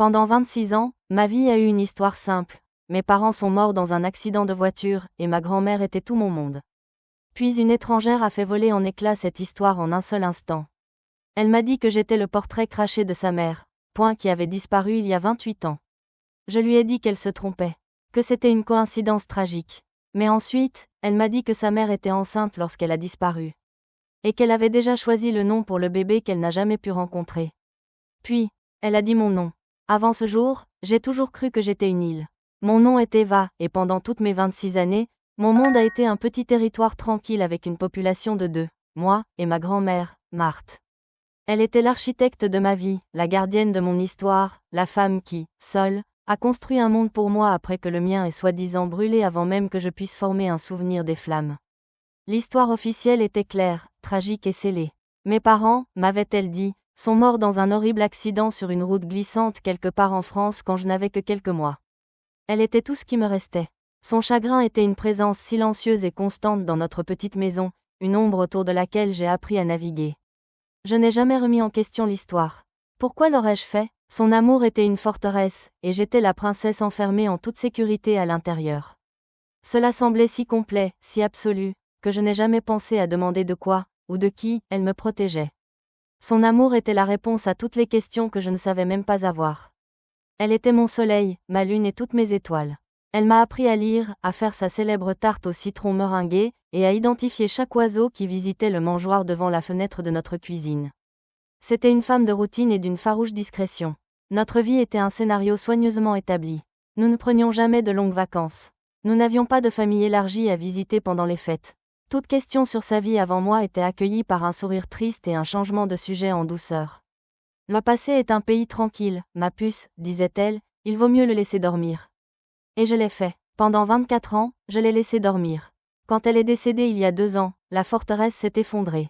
Pendant 26 ans, ma vie a eu une histoire simple. Mes parents sont morts dans un accident de voiture, et ma grand-mère était tout mon monde. Puis une étrangère a fait voler en éclats cette histoire en un seul instant. Elle m'a dit que j'étais le portrait craché de sa mère, point qui avait disparu il y a 28 ans. Je lui ai dit qu'elle se trompait, que c'était une coïncidence tragique. Mais ensuite, elle m'a dit que sa mère était enceinte lorsqu'elle a disparu. Et qu'elle avait déjà choisi le nom pour le bébé qu'elle n'a jamais pu rencontrer. Puis, elle a dit mon nom. Avant ce jour, j'ai toujours cru que j'étais une île. Mon nom est Eva, et pendant toutes mes 26 années, mon monde a été un petit territoire tranquille avec une population de 2, moi, et ma grand-mère, Marthe. Elle était l'architecte de ma vie, la gardienne de mon histoire, la femme qui, seule, a construit un monde pour moi après que le mien ait soi-disant brûlé avant même que je puisse former un souvenir des flammes. L'histoire officielle était claire, tragique et scellée. Mes parents, m'avait-elle dit, sont morts dans un horrible accident sur une route glissante quelque part en France quand je n'avais que quelques mois. Elle était tout ce qui me restait. Son chagrin était une présence silencieuse et constante dans notre petite maison, une ombre autour de laquelle j'ai appris à naviguer. Je n'ai jamais remis en question l'histoire. Pourquoi l'aurais-je fait? Son amour était une forteresse, et j'étais la princesse enfermée en toute sécurité à l'intérieur. Cela semblait si complet, si absolu, que je n'ai jamais pensé à demander de quoi, ou de qui, elle me protégeait. Son amour était la réponse à toutes les questions que je ne savais même pas avoir. Elle était mon soleil, ma lune et toutes mes étoiles. Elle m'a appris à lire, à faire sa célèbre tarte au citron meringuée, et à identifier chaque oiseau qui visitait le mangeoir devant la fenêtre de notre cuisine. C'était une femme de routine et d'une farouche discrétion. Notre vie était un scénario soigneusement établi. Nous ne prenions jamais de longues vacances. Nous n'avions pas de famille élargie à visiter pendant les fêtes. Toute question sur sa vie avant moi était accueillie par un sourire triste et un changement de sujet en douceur. Le passé est un pays tranquille, ma puce, disait-elle, il vaut mieux le laisser dormir. Et je l'ai fait. Pendant 24 ans, je l'ai laissé dormir. Quand elle est décédée il y a 2 ans, la forteresse s'est effondrée.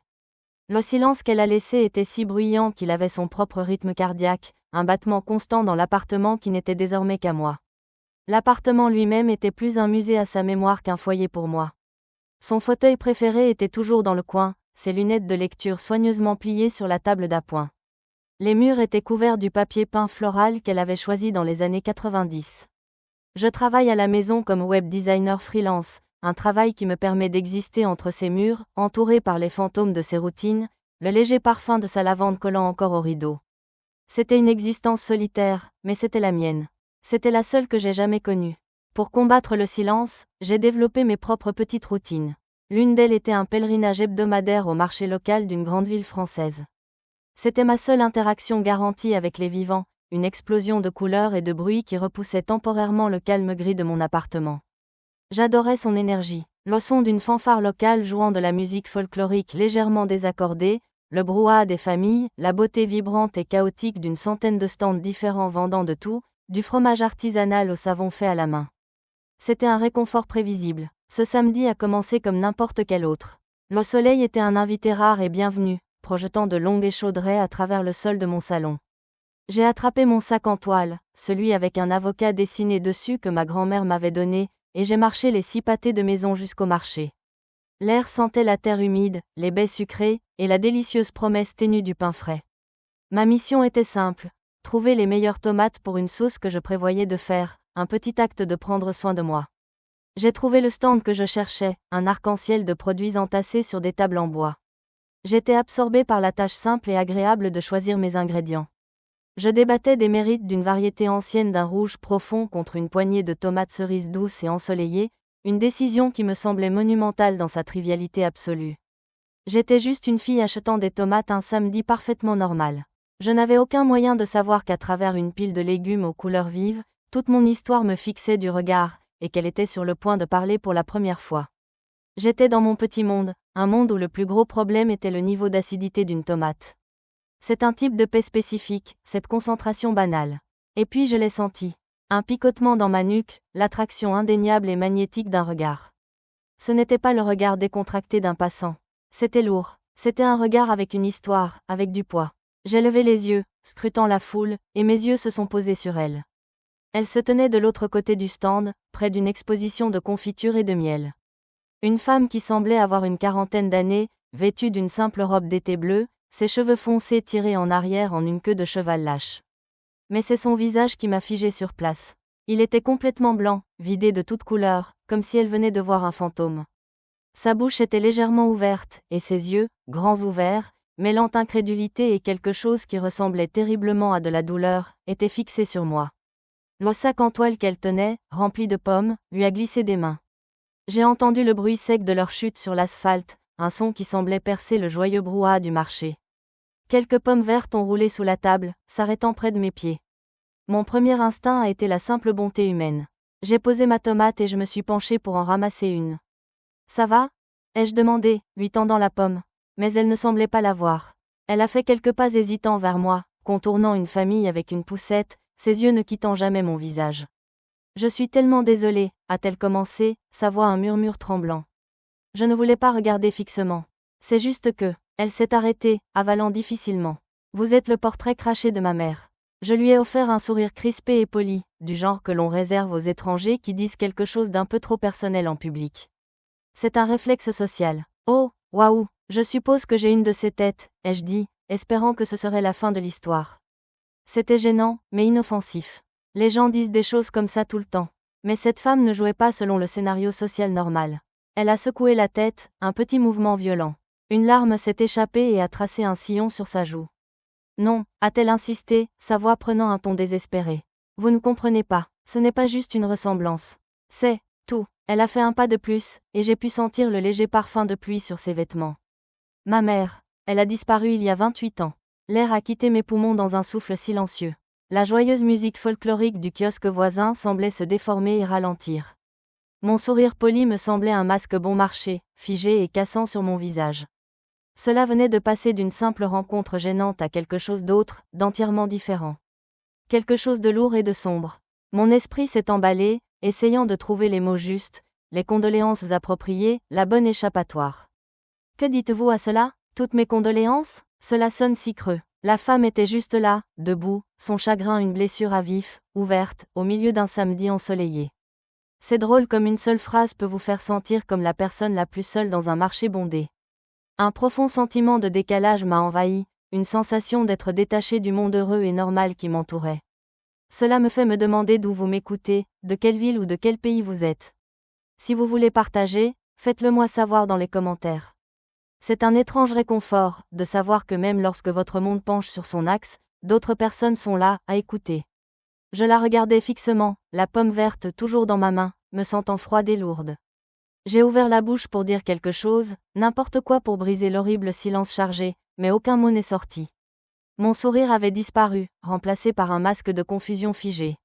Le silence qu'elle a laissé était si bruyant qu'il avait son propre rythme cardiaque, un battement constant dans l'appartement qui n'était désormais qu'à moi. L'appartement lui-même était plus un musée à sa mémoire qu'un foyer pour moi. Son fauteuil préféré était toujours dans le coin, ses lunettes de lecture soigneusement pliées sur la table d'appoint. Les murs étaient couverts du papier peint floral qu'elle avait choisi dans les années 90. Je travaille à la maison comme web designer freelance, un travail qui me permet d'exister entre ces murs, entouré par les fantômes de ses routines, le léger parfum de sa lavande collant encore au rideau. C'était une existence solitaire, mais c'était la mienne. C'était la seule que j'ai jamais connue. Pour combattre le silence, j'ai développé mes propres petites routines. L'une d'elles était un pèlerinage hebdomadaire au marché local d'une grande ville française. C'était ma seule interaction garantie avec les vivants, une explosion de couleurs et de bruits qui repoussait temporairement le calme gris de mon appartement. J'adorais son énergie, le son d'une fanfare locale jouant de la musique folklorique légèrement désaccordée, le brouhaha des familles, la beauté vibrante et chaotique d'une centaine de stands différents vendant de tout, du fromage artisanal au savon fait à la main. C'était un réconfort prévisible. Ce samedi a commencé comme n'importe quel autre. Le soleil était un invité rare et bienvenu, projetant de longues et chaudes raies à travers le sol de mon salon. J'ai attrapé mon sac en toile, celui avec un avocat dessiné dessus que ma grand-mère m'avait donné, et j'ai marché les 6 pâtés de maison jusqu'au marché. L'air sentait la terre humide, les baies sucrées, et la délicieuse promesse ténue du pain frais. Ma mission était simple, trouver les meilleures tomates pour une sauce que je prévoyais de faire, un petit acte de prendre soin de moi. J'ai trouvé le stand que je cherchais, un arc-en-ciel de produits entassés sur des tables en bois. J'étais absorbée par la tâche simple et agréable de choisir mes ingrédients. Je débattais des mérites d'une variété ancienne d'un rouge profond contre une poignée de tomates cerises douces et ensoleillées, une décision qui me semblait monumentale dans sa trivialité absolue. J'étais juste une fille achetant des tomates un samedi parfaitement normal. Je n'avais aucun moyen de savoir qu'à travers une pile de légumes aux couleurs vives, toute mon histoire me fixait du regard, et qu'elle était sur le point de parler pour la première fois. J'étais dans mon petit monde, un monde où le plus gros problème était le niveau d'acidité d'une tomate. C'est un type de paix spécifique, cette concentration banale. Et puis je l'ai senti. Un picotement dans ma nuque, l'attraction indéniable et magnétique d'un regard. Ce n'était pas le regard décontracté d'un passant. C'était lourd. C'était un regard avec une histoire, avec du poids. J'ai levé les yeux, scrutant la foule, et mes yeux se sont posés sur elle. Elle se tenait de l'autre côté du stand, près d'une exposition de confitures et de miel. Une femme qui semblait avoir une quarantaine d'années, vêtue d'une simple robe d'été bleue, ses cheveux foncés tirés en arrière en une queue de cheval lâche. Mais c'est son visage qui m'a figé sur place. Il était complètement blanc, vidé de toute couleur, comme si elle venait de voir un fantôme. Sa bouche était légèrement ouverte, et ses yeux, grands ouverts, mêlant incrédulité et quelque chose qui ressemblait terriblement à de la douleur, étaient fixés sur moi. Le sac en toile qu'elle tenait, rempli de pommes, lui a glissé des mains. J'ai entendu le bruit sec de leur chute sur l'asphalte, un son qui semblait percer le joyeux brouhaha du marché. Quelques pommes vertes ont roulé sous la table, s'arrêtant près de mes pieds. Mon premier instinct a été la simple bonté humaine. J'ai posé ma tomate et je me suis penchée pour en ramasser une. Ça va ? Ai-je demandé, lui tendant la pomme. Mais elle ne semblait pas la voir. Elle a fait quelques pas hésitants vers moi, contournant une famille avec une poussette, ses yeux ne quittant jamais mon visage. Je suis tellement désolée, a-t-elle commencé, sa voix un murmure tremblant. Je ne voulais pas regarder fixement. C'est juste que, elle s'est arrêtée, avalant difficilement. Vous êtes le portrait craché de ma mère. Je lui ai offert un sourire crispé et poli, du genre que l'on réserve aux étrangers qui disent quelque chose d'un peu trop personnel en public. C'est un réflexe social. Oh, waouh, je suppose que j'ai une de ces têtes, ai-je dit, espérant que ce serait la fin de l'histoire. C'était gênant, mais inoffensif. Les gens disent des choses comme ça tout le temps. Mais cette femme ne jouait pas selon le scénario social normal. Elle a secoué la tête, un petit mouvement violent. Une larme s'est échappée et a tracé un sillon sur sa joue. Non, a-t-elle insisté, sa voix prenant un ton désespéré. Vous ne comprenez pas, ce n'est pas juste une ressemblance. C'est tout. Elle a fait un pas de plus, et j'ai pu sentir le léger parfum de pluie sur ses vêtements. Ma mère, elle a disparu il y a 28 ans. L'air a quitté mes poumons dans un souffle silencieux. La joyeuse musique folklorique du kiosque voisin semblait se déformer et ralentir. Mon sourire poli me semblait un masque bon marché, figé et cassant sur mon visage. Cela venait de passer d'une simple rencontre gênante à quelque chose d'autre, d'entièrement différent. Quelque chose de lourd et de sombre. Mon esprit s'est emballé, essayant de trouver les mots justes, les condoléances appropriées, la bonne échappatoire. Que dites-vous à cela ? Toutes mes condoléances ? Cela sonne si creux. La femme était juste là, debout, son chagrin une blessure à vif, ouverte, au milieu d'un samedi ensoleillé. C'est drôle comme une seule phrase peut vous faire sentir comme la personne la plus seule dans un marché bondé. Un profond sentiment de décalage m'a envahi, une sensation d'être détaché du monde heureux et normal qui m'entourait. Cela me fait me demander d'où vous m'écoutez, de quelle ville ou de quel pays vous êtes. Si vous voulez partager, faites-le moi savoir dans les commentaires. C'est un étrange réconfort, de savoir que même lorsque votre monde penche sur son axe, d'autres personnes sont là, à écouter. Je la regardais fixement, la pomme verte toujours dans ma main, me sentant froide et lourde. J'ai ouvert la bouche pour dire quelque chose, n'importe quoi pour briser l'horrible silence chargé, mais aucun mot n'est sorti. Mon sourire avait disparu, remplacé par un masque de confusion figé.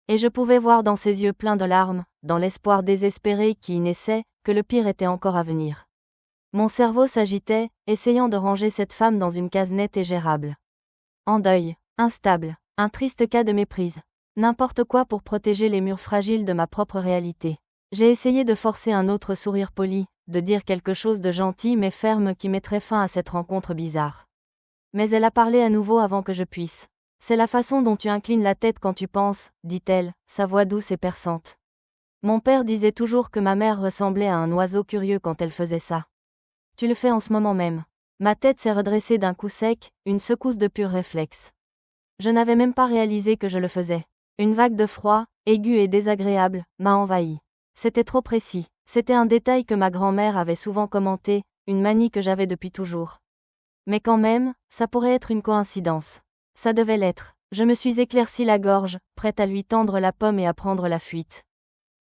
Et je pouvais voir dans ses yeux pleins de larmes, dans l'espoir désespéré qui y naissait, que le pire était encore à venir. Mon cerveau s'agitait, essayant de ranger cette femme dans une case nette et gérable. En deuil, instable, un triste cas de méprise. N'importe quoi pour protéger les murs fragiles de ma propre réalité. J'ai essayé de forcer un autre sourire poli, de dire quelque chose de gentil mais ferme qui mettrait fin à cette rencontre bizarre. Mais elle a parlé à nouveau avant que je puisse. C'est la façon dont tu inclines la tête quand tu penses, dit-elle, sa voix douce et perçante. Mon père disait toujours que ma mère ressemblait à un oiseau curieux quand elle faisait ça. Tu le fais en ce moment même. Ma tête s'est redressée d'un coup sec, une secousse de pur réflexe. Je n'avais même pas réalisé que je le faisais. Une vague de froid, aiguë et désagréable, m'a envahi. C'était trop précis. C'était un détail que ma grand-mère avait souvent commenté, une manie que j'avais depuis toujours. Mais quand même, ça pourrait être une coïncidence. Ça devait l'être. Je me suis éclairci la gorge, prête à lui tendre la pomme et à prendre la fuite.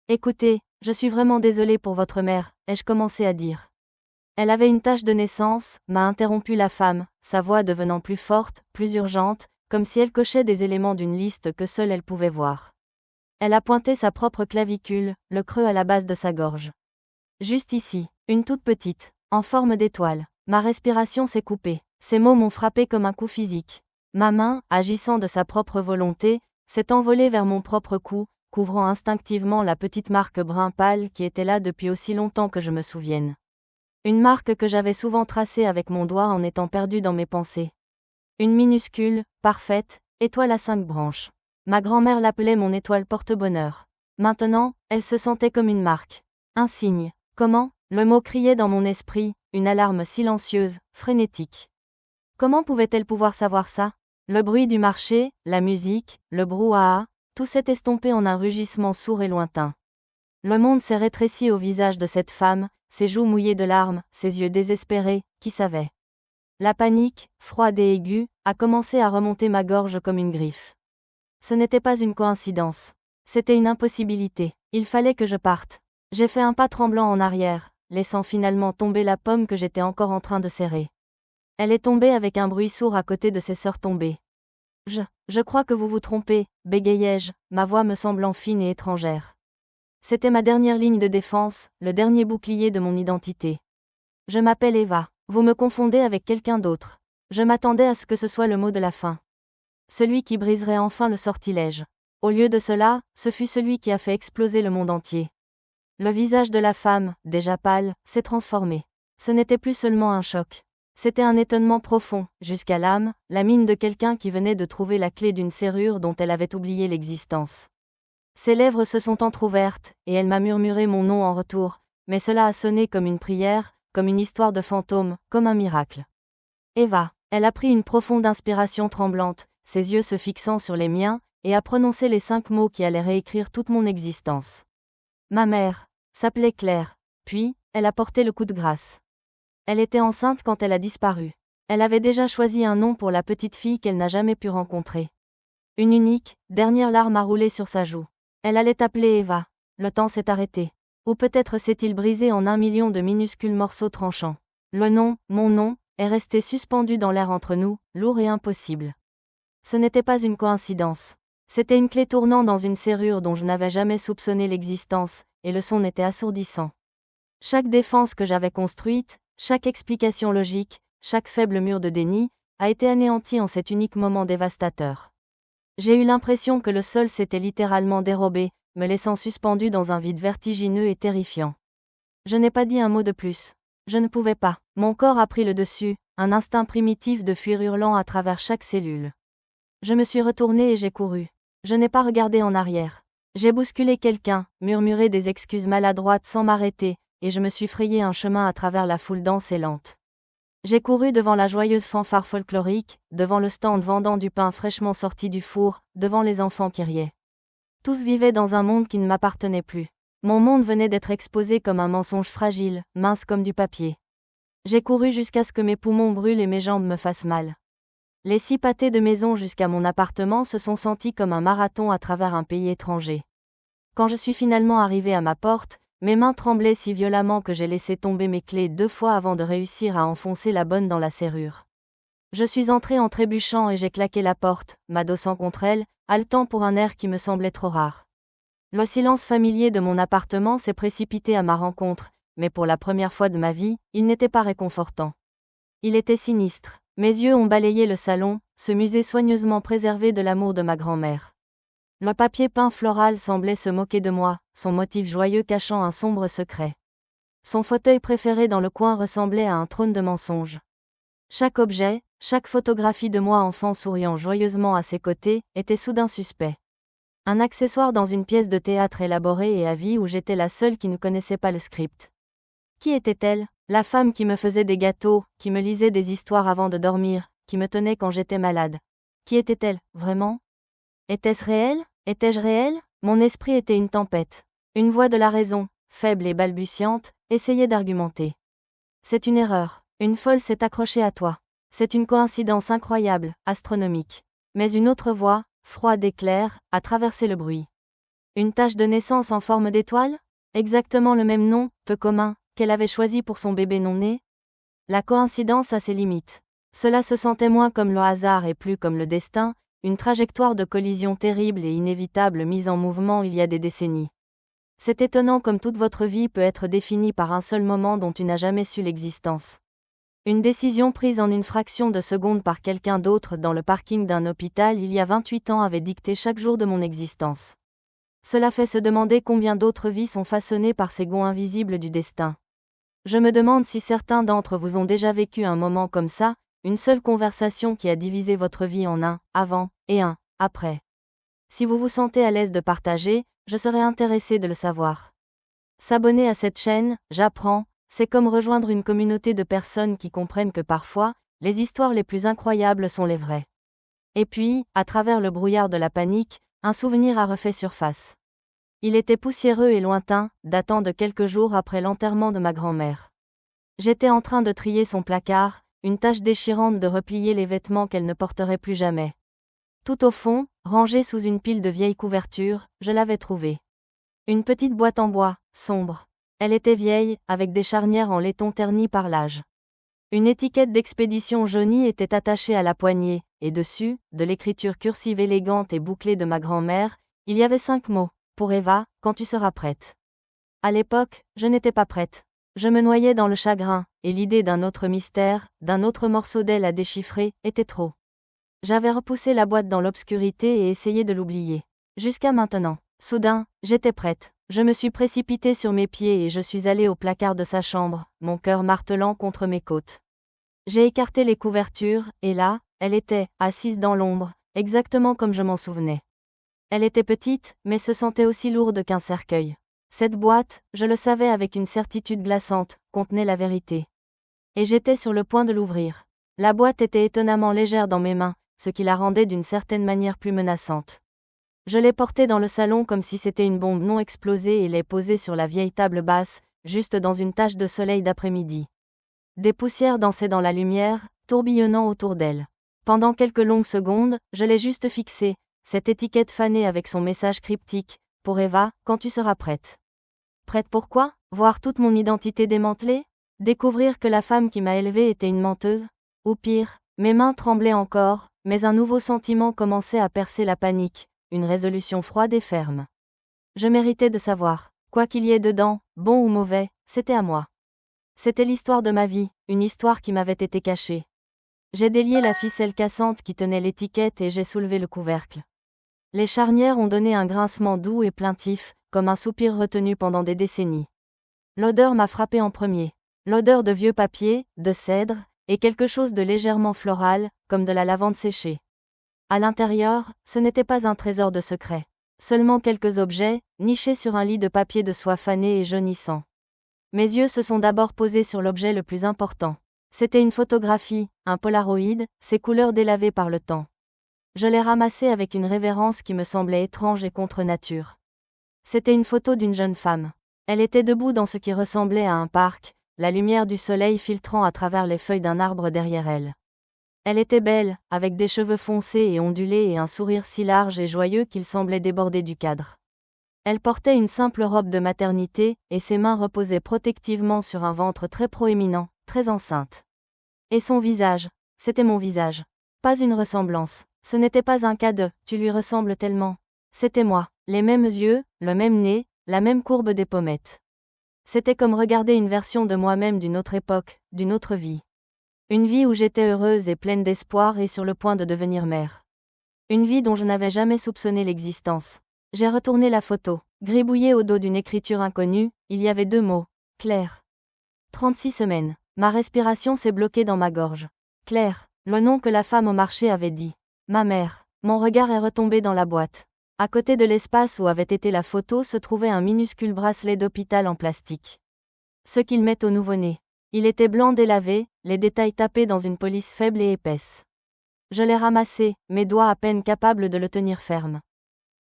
Écoutez, je suis vraiment désolée pour votre mère, ai-je commencé à dire. Elle avait une tache de naissance, m'a interrompu la femme, sa voix devenant plus forte, plus urgente, comme si elle cochait des éléments d'une liste que seule elle pouvait voir. Elle a pointé sa propre clavicule, le creux à la base de sa gorge. Juste ici, une toute petite, en forme d'étoile. Ma respiration s'est coupée. Ces mots m'ont frappé comme un coup physique. Ma main, agissant de sa propre volonté, s'est envolée vers mon propre cou, couvrant instinctivement la petite marque brun pâle qui était là depuis aussi longtemps que je me souvienne. Une marque que j'avais souvent tracée avec mon doigt en étant perdu dans mes pensées. Une minuscule, parfaite, étoile à 5 branches. Ma grand-mère l'appelait mon étoile porte-bonheur. Maintenant, elle se sentait comme une marque. Un signe. Comment ? Le mot criait dans mon esprit, une alarme silencieuse, frénétique. Comment pouvait-elle pouvoir savoir ça ? Le bruit du marché, la musique, le brouhaha, tout s'est estompé en un rugissement sourd et lointain. Le monde s'est rétréci au visage de cette femme, ses joues mouillées de larmes, ses yeux désespérés, qui savait. La panique, froide et aiguë, a commencé à remonter ma gorge comme une griffe. Ce n'était pas une coïncidence. C'était une impossibilité. Il fallait que je parte. J'ai fait un pas tremblant en arrière, laissant finalement tomber la pomme que j'étais encore en train de serrer. Elle est tombée avec un bruit sourd à côté de ses sœurs tombées. Je crois que vous vous trompez, bégayai-je, ma voix me semblant fine et étrangère. C'était ma dernière ligne de défense, le dernier bouclier de mon identité. Je m'appelle Eva. Vous me confondez avec quelqu'un d'autre. Je m'attendais à ce que ce soit le mot de la fin. Celui qui briserait enfin le sortilège. Au lieu de cela, ce fut celui qui a fait exploser le monde entier. Le visage de la femme, déjà pâle, s'est transformé. Ce n'était plus seulement un choc. C'était un étonnement profond, jusqu'à l'âme, la mine de quelqu'un qui venait de trouver la clé d'une serrure dont elle avait oublié l'existence. Ses lèvres se sont entr'ouvertes, et elle m'a murmuré mon nom en retour, mais cela a sonné comme une prière, comme une histoire de fantôme, comme un miracle. Eva, elle a pris une profonde inspiration tremblante, ses yeux se fixant sur les miens, et a prononcé les 5 mots qui allaient réécrire toute mon existence. Ma mère s'appelait Claire, puis, elle a porté le coup de grâce. Elle était enceinte quand elle a disparu. Elle avait déjà choisi un nom pour la petite fille qu'elle n'a jamais pu rencontrer. Une unique, dernière larme a roulé sur sa joue. Elle allait appeler Eva. Le temps s'est arrêté. Ou peut-être s'est-il brisé en 1 million de minuscules morceaux tranchants. Le nom, mon nom, est resté suspendu dans l'air entre nous, lourd et impossible. Ce n'était pas une coïncidence. C'était une clé tournant dans une serrure dont je n'avais jamais soupçonné l'existence, et le son était assourdissant. Chaque défense que j'avais construite, chaque explication logique, chaque faible mur de déni, a été anéanti en cet unique moment dévastateur. J'ai eu l'impression que le sol s'était littéralement dérobé, me laissant suspendu dans un vide vertigineux et terrifiant. Je n'ai pas dit un mot de plus. Je ne pouvais pas. Mon corps a pris le dessus, un instinct primitif de fuir hurlant à travers chaque cellule. Je me suis retournée et j'ai couru. Je n'ai pas regardé en arrière. J'ai bousculé quelqu'un, murmuré des excuses maladroites sans m'arrêter, et je me suis frayé un chemin à travers la foule dense et lente. J'ai couru devant la joyeuse fanfare folklorique, devant le stand vendant du pain fraîchement sorti du four, devant les enfants qui riaient. Tous vivaient dans un monde qui ne m'appartenait plus. Mon monde venait d'être exposé comme un mensonge fragile, mince comme du papier. J'ai couru jusqu'à ce que mes poumons brûlent et mes jambes me fassent mal. Les 6 pâtés de maison jusqu'à mon appartement se sont sentis comme un marathon à travers un pays étranger. Quand je suis finalement arrivé à ma porte, mes mains tremblaient si violemment que j'ai laissé tomber mes clés 2 fois avant de réussir à enfoncer la bonne dans la serrure. Je suis entré en trébuchant et j'ai claqué la porte, m'adossant contre elle, haletant pour un air qui me semblait trop rare. Le silence familier de mon appartement s'est précipité à ma rencontre, mais pour la première fois de ma vie, il n'était pas réconfortant. Il était sinistre. Mes yeux ont balayé le salon, ce musée soigneusement préservé de l'amour de ma grand-mère. Le papier peint floral semblait se moquer de moi, son motif joyeux cachant un sombre secret. Son fauteuil préféré dans le coin ressemblait à un trône de mensonges. Chaque objet, chaque photographie de moi enfant souriant joyeusement à ses côtés, était soudain suspect. Un accessoire dans une pièce de théâtre élaborée et à vie où j'étais la seule qui ne connaissait pas le script. Qui était-elle ? La femme qui me faisait des gâteaux, qui me lisait des histoires avant de dormir, qui me tenait quand j'étais malade. Qui était-elle, vraiment ? Était-ce réel ? Étais-je réel ? Mon esprit était une tempête. Une voix de la raison, faible et balbutiante, essayait d'argumenter. C'est une erreur. Une folle s'est accrochée à toi. C'est une coïncidence incroyable, astronomique. Mais une autre voix, froide et claire, a traversé le bruit. Une tache de naissance en forme d'étoile ? Exactement le même nom, peu commun, qu'elle avait choisi pour son bébé non-né ? La coïncidence a ses limites. Cela se sentait moins comme le hasard et plus comme le destin, une trajectoire de collision terrible et inévitable mise en mouvement il y a des décennies. C'est étonnant comme toute votre vie peut être définie par un seul moment dont tu n'as jamais su l'existence. Une décision prise en une fraction de seconde par quelqu'un d'autre dans le parking d'un hôpital il y a 28 ans avait dicté chaque jour de mon existence. Cela fait se demander combien d'autres vies sont façonnées par ces gonds invisibles du destin. Je me demande si certains d'entre vous ont déjà vécu un moment comme ça, une seule conversation qui a divisé votre vie en un « avant » et un « après ». Si vous vous sentez à l'aise de partager, je serais intéressé de le savoir. S'abonner à cette chaîne, j'apprends, c'est comme rejoindre une communauté de personnes qui comprennent que parfois, les histoires les plus incroyables sont les vraies. Et puis, à travers le brouillard de la panique, un souvenir a refait surface. Il était poussiéreux et lointain, datant de quelques jours après l'enterrement de ma grand-mère. J'étais en train de trier son placard, une tâche déchirante de replier les vêtements qu'elle ne porterait plus jamais. Tout au fond, rangée sous une pile de vieilles couvertures, je l'avais trouvée. Une petite boîte en bois, sombre. Elle était vieille, avec des charnières en laiton ternies par l'âge. Une étiquette d'expédition jaunie était attachée à la poignée, et dessus, de l'écriture cursive élégante et bouclée de ma grand-mère, il y avait 5 mots. Pour Eva, quand tu seras prête. À l'époque, je n'étais pas prête. Je me noyais dans le chagrin, et l'idée d'un autre mystère, d'un autre morceau d'aile à déchiffrer, était trop. J'avais repoussé la boîte dans l'obscurité et essayé de l'oublier. Jusqu'à maintenant. Soudain, j'étais prête. Je me suis précipitée sur mes pieds et je suis allée au placard de sa chambre, mon cœur martelant contre mes côtes. J'ai écarté les couvertures, et là, elle était, assise dans l'ombre, exactement comme je m'en souvenais. Elle était petite, mais se sentait aussi lourde qu'un cercueil. Cette boîte, je le savais avec une certitude glaçante, contenait la vérité. Et j'étais sur le point de l'ouvrir. La boîte était étonnamment légère dans mes mains, ce qui la rendait d'une certaine manière plus menaçante. Je l'ai portée dans le salon comme si c'était une bombe non explosée et l'ai posée sur la vieille table basse, juste dans une tache de soleil d'après-midi. Des poussières dansaient dans la lumière, tourbillonnant autour d'elle. Pendant quelques longues secondes, je l'ai juste fixée, cette étiquette fanée avec son message cryptique, pour Eva, quand tu seras prête. Prête pour quoi? Voir toute mon identité démantelée? Découvrir que la femme qui m'a élevée était une menteuse? Ou pire, mes mains tremblaient encore, mais un nouveau sentiment commençait à percer la panique, une résolution froide et ferme. Je méritais de savoir, quoi qu'il y ait dedans, bon ou mauvais, c'était à moi. C'était l'histoire de ma vie, une histoire qui m'avait été cachée. J'ai délié la ficelle cassante qui tenait l'étiquette et j'ai soulevé le couvercle. Les charnières ont donné un grincement doux et plaintif, comme un soupir retenu pendant des décennies. L'odeur m'a frappé en premier. L'odeur de vieux papier, de cèdre, et quelque chose de légèrement floral, comme de la lavande séchée. À l'intérieur, ce n'était pas un trésor de secret. Seulement quelques objets, nichés sur un lit de papier de soie fané et jaunissant. Mes yeux se sont d'abord posés sur l'objet le plus important. C'était une photographie, un polaroid, ses couleurs délavées par le temps. Je l'ai ramassé avec une révérence qui me semblait étrange et contre nature. C'était une photo d'une jeune femme. Elle était debout dans ce qui ressemblait à un parc, la lumière du soleil filtrant à travers les feuilles d'un arbre derrière elle. Elle était belle, avec des cheveux foncés et ondulés et un sourire si large et joyeux qu'il semblait déborder du cadre. Elle portait une simple robe de maternité, et ses mains reposaient protectivement sur un ventre très proéminent, très enceinte. Et son visage, c'était mon visage. Pas une ressemblance. Ce n'était pas un cas de « tu lui ressembles tellement ». C'était moi, les mêmes yeux, le même nez, la même courbe des pommettes. C'était comme regarder une version de moi-même d'une autre époque, d'une autre vie. Une vie où j'étais heureuse et pleine d'espoir et sur le point de devenir mère. Une vie dont je n'avais jamais soupçonné l'existence. J'ai retourné la photo. Gribouillée au dos d'une écriture inconnue, il y avait 2 mots. Claire. 36 semaines. Ma respiration s'est bloquée dans ma gorge. Claire, le nom que la femme au marché avait dit. Ma mère. Mon regard est retombé dans la boîte. À côté de l'espace où avait été la photo se trouvait un minuscule bracelet d'hôpital en plastique. Ce qu'ils mettent au nouveau-né. Il était blanc délavé, les détails tapés dans une police faible et épaisse. Je l'ai ramassé, mes doigts à peine capables de le tenir ferme.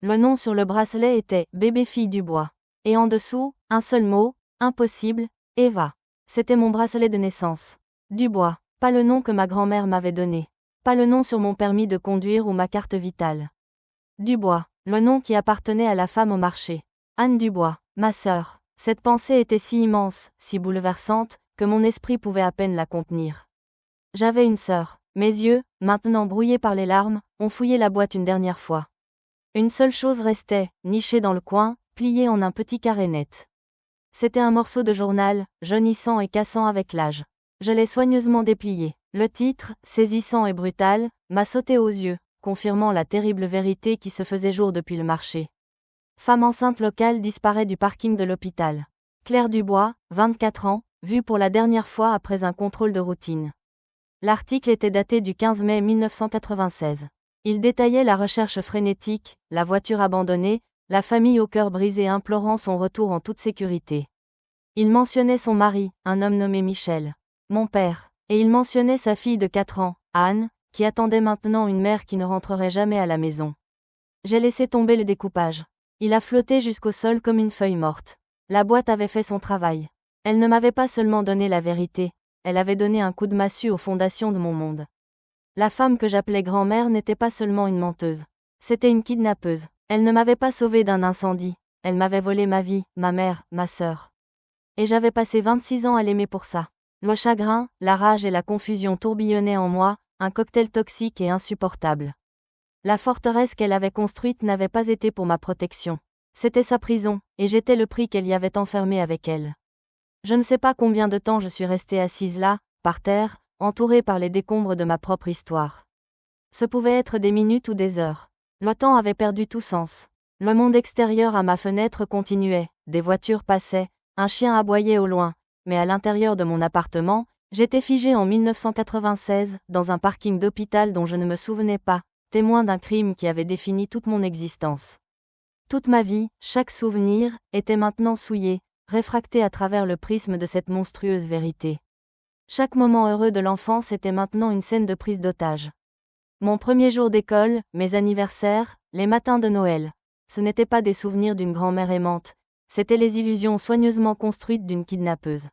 Le nom sur le bracelet était « Bébé-fille du bois ». Et en dessous, un seul mot, impossible, Eva. C'était mon bracelet de naissance. Dubois, pas le nom que ma grand-mère m'avait donné. Pas le nom sur mon permis de conduire ou ma carte vitale. Dubois, le nom qui appartenait à la femme au marché. Anne Dubois, ma sœur. Cette pensée était si immense, si bouleversante, que mon esprit pouvait à peine la contenir. J'avais une sœur. Mes yeux, maintenant brouillés par les larmes, ont fouillé la boîte une dernière fois. Une seule chose restait, nichée dans le coin, pliée en un petit carré net. C'était un morceau de journal, jaunissant et cassant avec l'âge. Je l'ai soigneusement déplié. Le titre, saisissant et brutal, m'a sauté aux yeux, confirmant la terrible vérité qui se faisait jour depuis le marché. Femme enceinte locale disparaît du parking de l'hôpital. Claire Dubois, 24 ans, vue pour la dernière fois après un contrôle de routine. L'article était daté du 15 mai 1996. Il détaillait la recherche frénétique, la voiture abandonnée, la famille au cœur brisé implorant son retour en toute sécurité. Il mentionnait son mari, un homme nommé Michel. Mon père. Et il mentionnait sa fille de 4 ans, Anne, qui attendait maintenant une mère qui ne rentrerait jamais à la maison. J'ai laissé tomber le découpage. Il a flotté jusqu'au sol comme une feuille morte. La boîte avait fait son travail. Elle ne m'avait pas seulement donné la vérité, elle avait donné un coup de massue aux fondations de mon monde. La femme que j'appelais grand-mère n'était pas seulement une menteuse. C'était une kidnappeuse. Elle ne m'avait pas sauvée d'un incendie. Elle m'avait volé ma vie, ma mère, ma sœur. Et j'avais passé 26 ans à l'aimer pour ça. Le chagrin, la rage et la confusion tourbillonnaient en moi, un cocktail toxique et insupportable. La forteresse qu'elle avait construite n'avait pas été pour ma protection. C'était sa prison, et j'étais le prix qu'elle y avait enfermé avec elle. Je ne sais pas combien de temps je suis restée assise là, par terre, entourée par les décombres de ma propre histoire. Ce pouvaient être des minutes ou des heures. Le temps avait perdu tout sens. Le monde extérieur à ma fenêtre continuait, des voitures passaient, un chien aboyait au loin, mais à l'intérieur de mon appartement, j'étais figée en 1996, dans un parking d'hôpital dont je ne me souvenais pas, témoin d'un crime qui avait défini toute mon existence. Toute ma vie, chaque souvenir, était maintenant souillé, réfracté à travers le prisme de cette monstrueuse vérité. Chaque moment heureux de l'enfance était maintenant une scène de prise d'otage. Mon premier jour d'école, mes anniversaires, les matins de Noël. Ce n'étaient pas des souvenirs d'une grand-mère aimante, c'étaient les illusions soigneusement construites d'une kidnappeuse.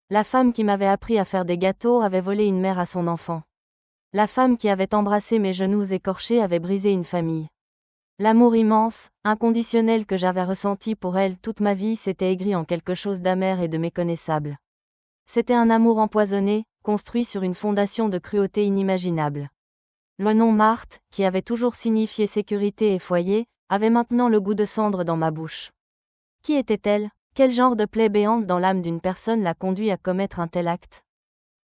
La femme qui m'avait appris à faire des gâteaux avait volé une mère à son enfant. La femme qui avait embrassé mes genoux écorchés avait brisé une famille. L'amour immense, inconditionnel que j'avais ressenti pour elle toute ma vie s'était aigri en quelque chose d'amer et de méconnaissable. C'était un amour empoisonné, construit sur une fondation de cruauté inimaginable. Le nom Marthe, qui avait toujours signifié sécurité et foyer, avait maintenant le goût de cendre dans ma bouche. Qui était-elle? Quel genre de plaie béante dans l'âme d'une personne l'a conduit à commettre un tel acte?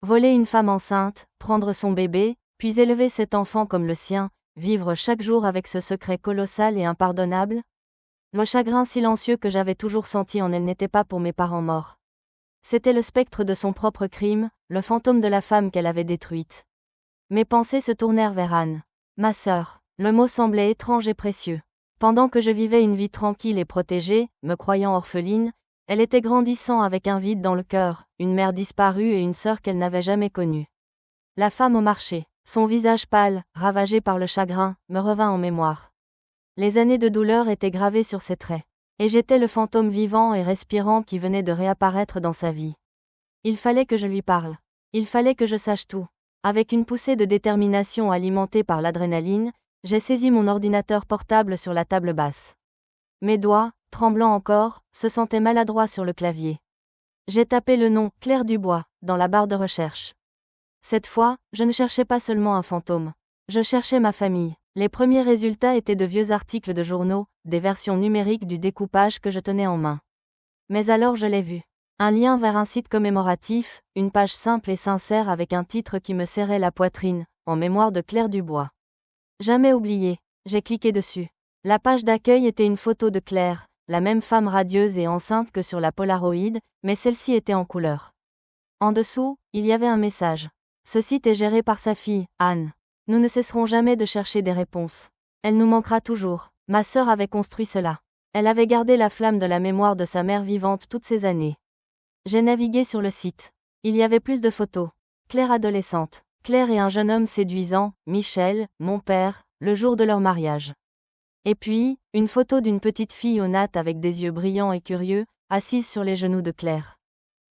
Voler une femme enceinte, prendre son bébé, puis élever cet enfant comme le sien, vivre chaque jour avec ce secret colossal et impardonnable? Le chagrin silencieux que j'avais toujours senti en elle n'était pas pour mes parents morts. C'était le spectre de son propre crime, le fantôme de la femme qu'elle avait détruite. Mes pensées se tournèrent vers Anne. Ma sœur. Le mot semblait étrange et précieux. Pendant que je vivais une vie tranquille et protégée, me croyant orpheline, elle était grandissant avec un vide dans le cœur, une mère disparue et une sœur qu'elle n'avait jamais connue. La femme au marché, son visage pâle, ravagé par le chagrin, me revint en mémoire. Les années de douleur étaient gravées sur ses traits. Et j'étais le fantôme vivant et respirant qui venait de réapparaître dans sa vie. Il fallait que je lui parle. Il fallait que je sache tout. Avec une poussée de détermination alimentée par l'adrénaline, j'ai saisi mon ordinateur portable sur la table basse. Mes doigts, tremblants encore, se sentaient maladroits sur le clavier. J'ai tapé le nom « Claire Dubois » dans la barre de recherche. Cette fois, je ne cherchais pas seulement un fantôme. Je cherchais ma famille. Les premiers résultats étaient de vieux articles de journaux, des versions numériques du découpage que je tenais en main. Mais alors je l'ai vu. Un lien vers un site commémoratif, une page simple et sincère avec un titre qui me serrait la poitrine, en mémoire de Claire Dubois. Jamais oublié, j'ai cliqué dessus. La page d'accueil était une photo de Claire, la même femme radieuse et enceinte que sur la Polaroid, mais celle-ci était en couleur. En dessous, il y avait un message. Ce site est géré par sa fille, Anne. Nous ne cesserons jamais de chercher des réponses. Elle nous manquera toujours. Ma sœur avait construit cela. Elle avait gardé la flamme de la mémoire de sa mère vivante toutes ces années. J'ai navigué sur le site. Il y avait plus de photos. Claire adolescente. Claire et un jeune homme séduisant, Michel, mon père, le jour de leur mariage. Et puis, une photo d'une petite fille aux nattes avec des yeux brillants et curieux, assise sur les genoux de Claire.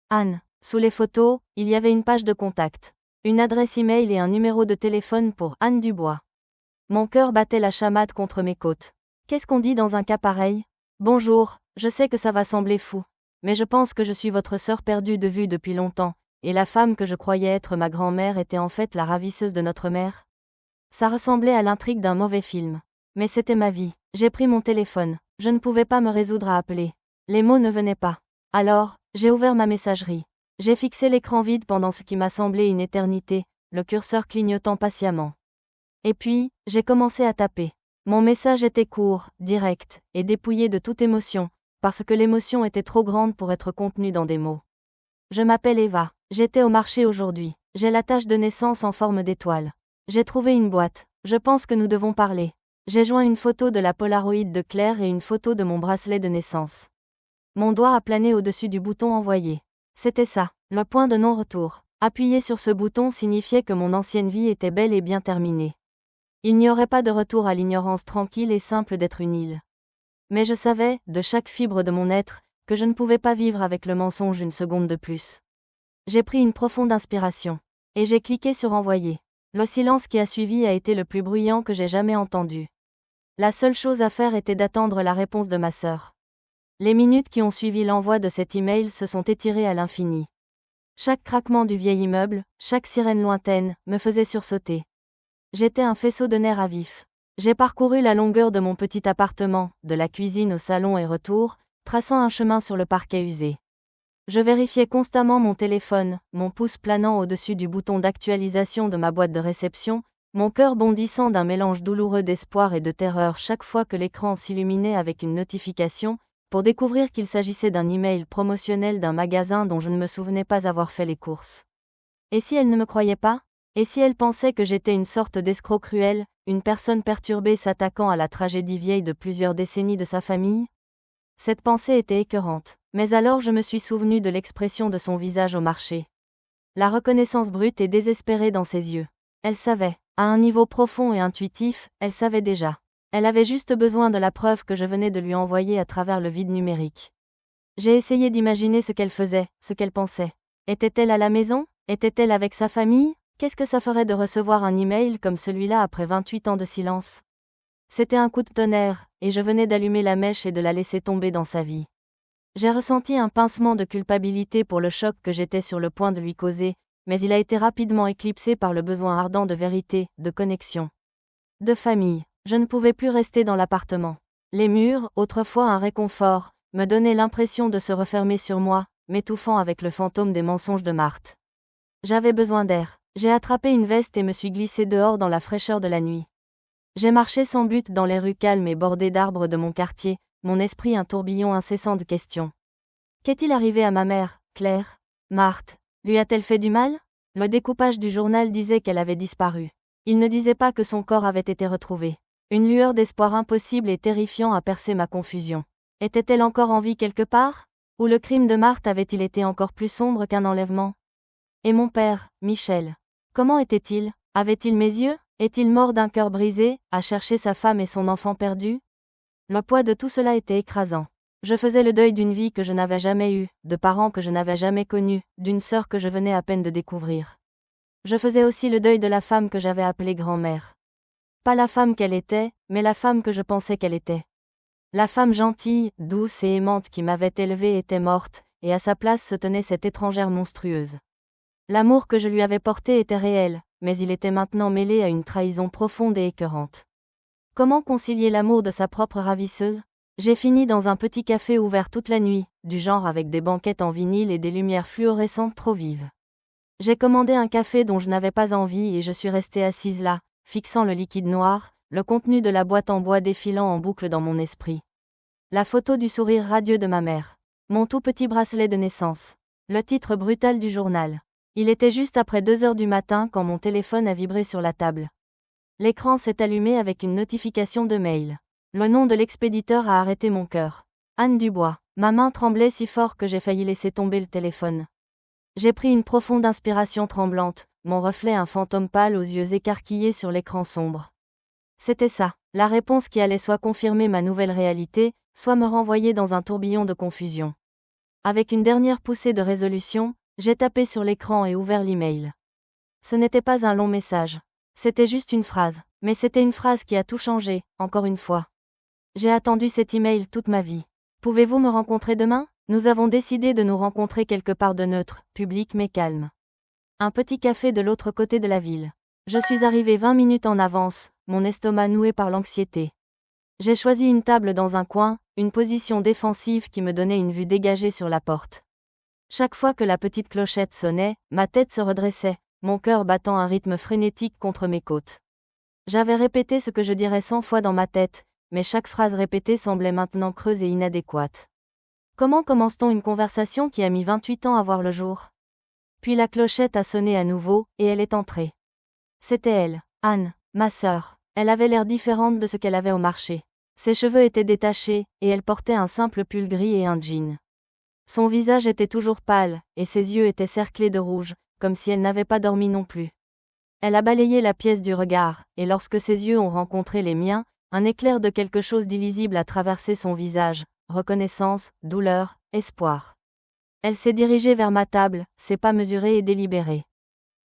Anne. Sous les photos, il y avait une page de contact. Une adresse e-mail et un numéro de téléphone pour Anne Dubois. Mon cœur battait la chamade contre mes côtes. Qu'est-ce qu'on dit dans un cas pareil? Bonjour, je sais que ça va sembler fou. Mais je pense que je suis votre sœur perdue de vue depuis longtemps, et la femme que je croyais être ma grand-mère était en fait la ravisseuse de notre mère. Ça ressemblait à l'intrigue d'un mauvais film. Mais c'était ma vie. J'ai pris mon téléphone. Je ne pouvais pas me résoudre à appeler. Les mots ne venaient pas. Alors, j'ai ouvert ma messagerie. J'ai fixé l'écran vide pendant ce qui m'a semblé une éternité, le curseur clignotant patiemment. Et puis, j'ai commencé à taper. Mon message était court, direct, et dépouillé de toute émotion, parce que l'émotion était trop grande pour être contenue dans des mots. Je m'appelle Eva. J'étais au marché aujourd'hui. J'ai la tache de naissance en forme d'étoile. J'ai trouvé une boîte. Je pense que nous devons parler. J'ai joint une photo de la Polaroid de Claire et une photo de mon bracelet de naissance. Mon doigt a plané au-dessus du bouton envoyer. C'était ça, le point de non-retour. Appuyer sur ce bouton signifiait que mon ancienne vie était bel et bien terminée. Il n'y aurait pas de retour à l'ignorance tranquille et simple d'être une île. Mais je savais, de chaque fibre de mon être, que je ne pouvais pas vivre avec le mensonge une seconde de plus. J'ai pris une profonde inspiration. Et j'ai cliqué sur envoyer. Le silence qui a suivi a été le plus bruyant que j'ai jamais entendu. La seule chose à faire était d'attendre la réponse de ma sœur. Les minutes qui ont suivi l'envoi de cet email se sont étirées à l'infini. Chaque craquement du vieil immeuble, chaque sirène lointaine, me faisait sursauter. J'étais un faisceau de nerfs à vif. J'ai parcouru la longueur de mon petit appartement, de la cuisine au salon et retour, traçant un chemin sur le parquet usé. Je vérifiais constamment mon téléphone, mon pouce planant au-dessus du bouton d'actualisation de ma boîte de réception, mon cœur bondissant d'un mélange douloureux d'espoir et de terreur chaque fois que l'écran s'illuminait avec une notification, pour découvrir qu'il s'agissait d'un email promotionnel d'un magasin dont je ne me souvenais pas avoir fait les courses. Et si elle ne me croyait pas ? Et si elle pensait que j'étais une sorte d'escroc cruel, une personne perturbée s'attaquant à la tragédie vieille de plusieurs décennies de sa famille ? Cette pensée était écœurante, mais alors je me suis souvenu de l'expression de son visage au marché. La reconnaissance brute et désespérée dans ses yeux. Elle savait, à un niveau profond et intuitif, elle savait déjà. Elle avait juste besoin de la preuve que je venais de lui envoyer à travers le vide numérique. J'ai essayé d'imaginer ce qu'elle faisait, ce qu'elle pensait. Était-elle à la maison ? Était-elle avec sa famille ? Qu'est-ce que ça ferait de recevoir un email comme celui-là après 28 ans de silence ? C'était un coup de tonnerre, et je venais d'allumer la mèche et de la laisser tomber dans sa vie. J'ai ressenti un pincement de culpabilité pour le choc que j'étais sur le point de lui causer, mais il a été rapidement éclipsé par le besoin ardent de vérité, de connexion. De famille. Je ne pouvais plus rester dans l'appartement. Les murs, autrefois un réconfort, me donnaient l'impression de se refermer sur moi, m'étouffant avec le fantôme des mensonges de Marthe. J'avais besoin d'air. J'ai attrapé une veste et me suis glissée dehors dans la fraîcheur de la nuit. J'ai marché sans but dans les rues calmes et bordées d'arbres de mon quartier, mon esprit un tourbillon incessant de questions. Qu'est-il arrivé à ma mère, Claire ? Marthe, lui a-t-elle fait du mal ? Le découpage du journal disait qu'elle avait disparu. Il ne disait pas que son corps avait été retrouvé. Une lueur d'espoir impossible et terrifiant a percé ma confusion. Était-elle encore en vie quelque part ? Ou le crime de Marthe avait-il été encore plus sombre qu'un enlèvement ? Et mon père, Michel. Comment était-il ? Avait-il mes yeux ? Est-il mort d'un cœur brisé, à chercher sa femme et son enfant perdu ? Le poids de tout cela était écrasant. Je faisais le deuil d'une vie que je n'avais jamais eue, de parents que je n'avais jamais connus, d'une sœur que je venais à peine de découvrir. Je faisais aussi le deuil de la femme que j'avais appelée grand-mère. Pas la femme qu'elle était, mais la femme que je pensais qu'elle était. La femme gentille, douce et aimante qui m'avait élevée était morte, et à sa place se tenait cette étrangère monstrueuse. L'amour que je lui avais porté était réel, mais il était maintenant mêlé à une trahison profonde et écœurante. Comment concilier l'amour de sa propre ravisseuse ? J'ai fini dans un petit café ouvert toute la nuit, du genre avec des banquettes en vinyle et des lumières fluorescentes trop vives. J'ai commandé un café dont je n'avais pas envie et je suis restée assise là, fixant le liquide noir, le contenu de la boîte en bois défilant en boucle dans mon esprit. La photo du sourire radieux de ma mère. Mon tout petit bracelet de naissance. Le titre brutal du journal. Il était juste après 2 heures du matin quand mon téléphone a vibré sur la table. L'écran s'est allumé avec une notification de mail. Le nom de l'expéditeur a arrêté mon cœur. Anne Dubois. Ma main tremblait si fort que j'ai failli laisser tomber le téléphone. J'ai pris une profonde inspiration tremblante, mon reflet un fantôme pâle aux yeux écarquillés sur l'écran sombre. C'était ça, la réponse qui allait soit confirmer ma nouvelle réalité, soit me renvoyer dans un tourbillon de confusion. Avec une dernière poussée de résolution, j'ai tapé sur l'écran et ouvert l'email. Ce n'était pas un long message. C'était juste une phrase, mais c'était une phrase qui a tout changé, encore une fois. J'ai attendu cet email toute ma vie. Pouvez-vous me rencontrer demain ? Nous avons décidé de nous rencontrer quelque part de neutre, public mais calme. Un petit café de l'autre côté de la ville. Je suis arrivée 20 minutes en avance, mon estomac noué par l'anxiété. J'ai choisi une table dans un coin, une position défensive qui me donnait une vue dégagée sur la porte. Chaque fois que la petite clochette sonnait, ma tête se redressait, mon cœur battant un rythme frénétique contre mes côtes. J'avais répété ce que je dirais 100 fois dans ma tête, mais chaque phrase répétée semblait maintenant creuse et inadéquate. Comment commence-t-on une conversation qui a mis 28 ans à voir le jour ? Puis la clochette a sonné à nouveau, et elle est entrée. C'était elle, Anne, ma sœur. Elle avait l'air différente de ce qu'elle avait au marché. Ses cheveux étaient détachés, et elle portait un simple pull gris et un jean. Son visage était toujours pâle, et ses yeux étaient cerclés de rouge, comme si elle n'avait pas dormi non plus. Elle a balayé la pièce du regard, et lorsque ses yeux ont rencontré les miens, un éclair de quelque chose d'illisible a traversé son visage, reconnaissance, douleur, espoir. Elle s'est dirigée vers ma table, ses pas mesurés et délibérés.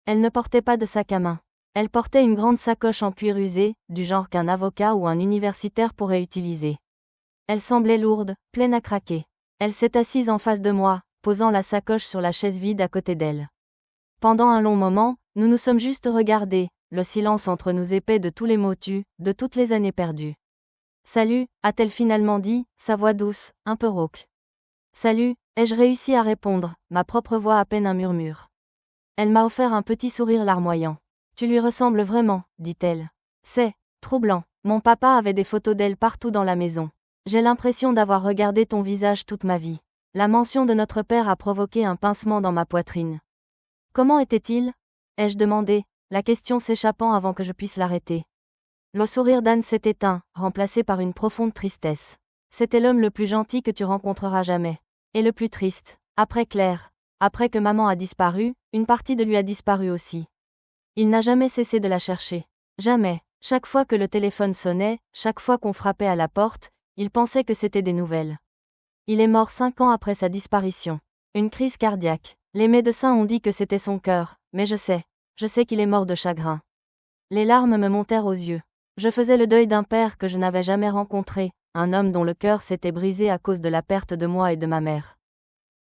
Elle ne portait pas de sac à main. Elle portait une grande sacoche en cuir usé, du genre qu'un avocat ou un universitaire pourrait utiliser. Elle semblait lourde, pleine à craquer. Elle s'est assise en face de moi, posant la sacoche sur la chaise vide à côté d'elle. Pendant un long moment, nous nous sommes juste regardés, le silence entre nous épais de tous les mots tus, de toutes les années perdues. « Salut » a-t-elle finalement dit, sa voix douce, un peu rauque. « Salut » ai-je réussi à répondre, ma propre voix à peine un murmure. Elle m'a offert un petit sourire larmoyant. « Tu lui ressembles vraiment, dit-elle. C'est troublant. Mon papa avait des photos d'elle partout dans la maison. J'ai l'impression d'avoir regardé ton visage toute ma vie. La mention de notre père a provoqué un pincement dans ma poitrine. Comment était-il ? Ai-je demandé, la question s'échappant avant que je puisse l'arrêter. Le sourire d'Anne s'est éteint, remplacé par une profonde tristesse. C'était l'homme le plus gentil que tu rencontreras jamais. Et le plus triste. Après Claire, après que maman a disparu, une partie de lui a disparu aussi. Il n'a jamais cessé de la chercher. Jamais. Chaque fois que le téléphone sonnait, chaque fois qu'on frappait à la porte, il pensait que c'était des nouvelles. Il est mort 5 ans après sa disparition. Une crise cardiaque. Les médecins ont dit que c'était son cœur, mais je sais qu'il est mort de chagrin. Les larmes me montèrent aux yeux. Je faisais le deuil d'un père que je n'avais jamais rencontré, un homme dont le cœur s'était brisé à cause de la perte de moi et de ma mère.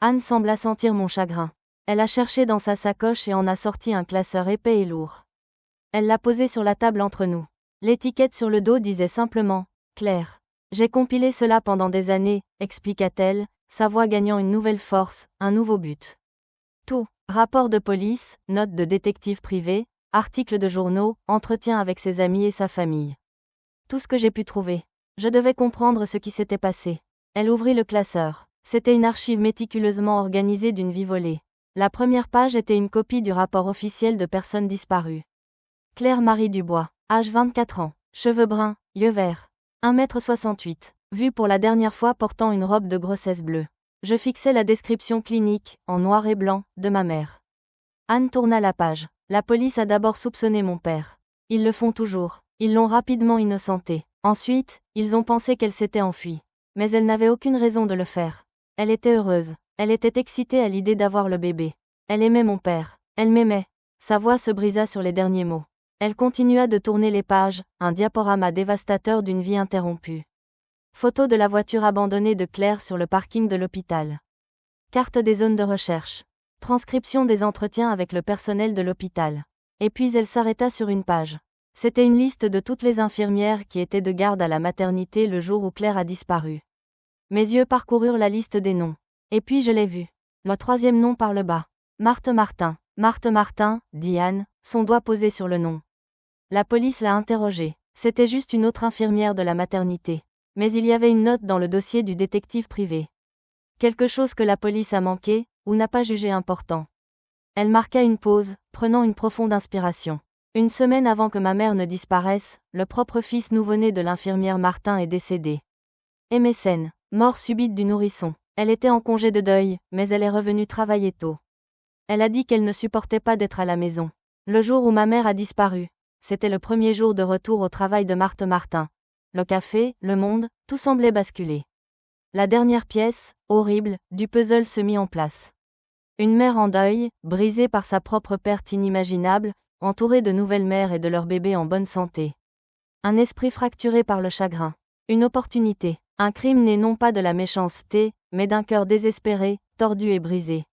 Anne sembla sentir mon chagrin. Elle a cherché dans sa sacoche et en a sorti un classeur épais et lourd. Elle l'a posé sur la table entre nous. L'étiquette sur le dos disait simplement « Claire ». J'ai compilé cela pendant des années, expliqua-t-elle, sa voix gagnant une nouvelle force, un nouveau but. Tout, rapport de police, notes de détective privé, articles de journaux, entretiens avec ses amis et sa famille. Tout ce que j'ai pu trouver. Je devais comprendre ce qui s'était passé. Elle ouvrit le classeur. C'était une archive méticuleusement organisée d'une vie volée. La première page était une copie du rapport officiel de personnes disparues. Claire-Marie Dubois, âge 24 ans, cheveux bruns, yeux verts, 1m68, vue pour la dernière fois portant une robe de grossesse bleue. Je fixais la description clinique, en noir et blanc, de ma mère. Anne tourna la page. La police a d'abord soupçonné mon père. Ils le font toujours. Ils l'ont rapidement innocentée. Ensuite, ils ont pensé qu'elle s'était enfuie. Mais elle n'avait aucune raison de le faire. Elle était heureuse. Elle était excitée à l'idée d'avoir le bébé. Elle aimait mon père. Elle m'aimait. Sa voix se brisa sur les derniers mots. Elle continua de tourner les pages, un diaporama dévastateur d'une vie interrompue. Photo de la voiture abandonnée de Claire sur le parking de l'hôpital. Carte des zones de recherche. Transcription des entretiens avec le personnel de l'hôpital. Et puis elle s'arrêta sur une page. C'était une liste de toutes les infirmières qui étaient de garde à la maternité le jour où Claire a disparu. Mes yeux parcoururent la liste des noms. Et puis je l'ai vu. Le 3e nom par le bas. Marthe Martin. Marthe Martin, dit Anne, son doigt posé sur le nom. La police l'a interrogée. C'était juste une autre infirmière de la maternité. Mais il y avait une note dans le dossier du détective privé. Quelque chose que la police a manqué, ou n'a pas jugé important. Elle marqua une pause, prenant une profonde inspiration. Une semaine avant que ma mère ne disparaisse, le propre fils nouveau-né de l'infirmière Martin est décédé. MSN, mort subite du nourrisson. Elle était en congé de deuil, mais elle est revenue travailler tôt. Elle a dit qu'elle ne supportait pas d'être à la maison. Le jour où ma mère a disparu, c'était le premier jour de retour au travail de Marthe Martin. Le café, le monde, tout semblait basculer. La dernière pièce, horrible, du puzzle se mit en place. Une mère en deuil, brisée par sa propre perte inimaginable, entourée de nouvelles mères et de leurs bébés en bonne santé. Un esprit fracturé par le chagrin. Une opportunité. Un crime né non pas de la méchanceté, mais d'un cœur désespéré, tordu et brisé.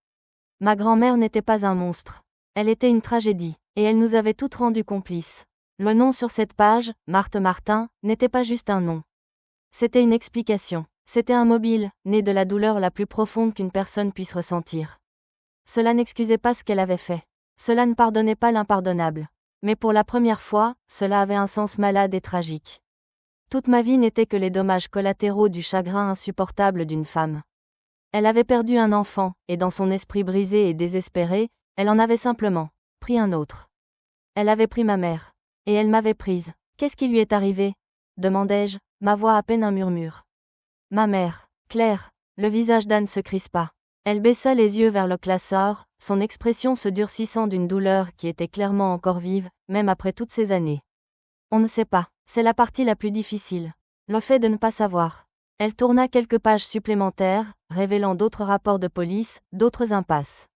Ma grand-mère n'était pas un monstre. Elle était une tragédie, et elle nous avait toutes rendues complices. Le nom sur cette page, Marthe Martin, n'était pas juste un nom. C'était une explication. C'était un mobile, né de la douleur la plus profonde qu'une personne puisse ressentir. Cela n'excusait pas ce qu'elle avait fait. Cela ne pardonnait pas l'impardonnable. Mais pour la première fois, cela avait un sens malade et tragique. Toute ma vie n'était que les dommages collatéraux du chagrin insupportable d'une femme. Elle avait perdu un enfant, et dans son esprit brisé et désespéré, elle en avait simplement pris un autre. Elle avait pris ma mère. Et elle m'avait prise. Qu'est-ce qui lui est arrivé ? Demandai-je, ma voix à peine un murmure. Ma mère, Claire, le visage d'Anne se crispa. Elle baissa les yeux vers le classeur, son expression se durcissant d'une douleur qui était clairement encore vive, même après toutes ces années. On ne sait pas, c'est la partie la plus difficile. Le fait de ne pas savoir. Elle tourna quelques pages supplémentaires, révélant d'autres rapports de police, d'autres impasses.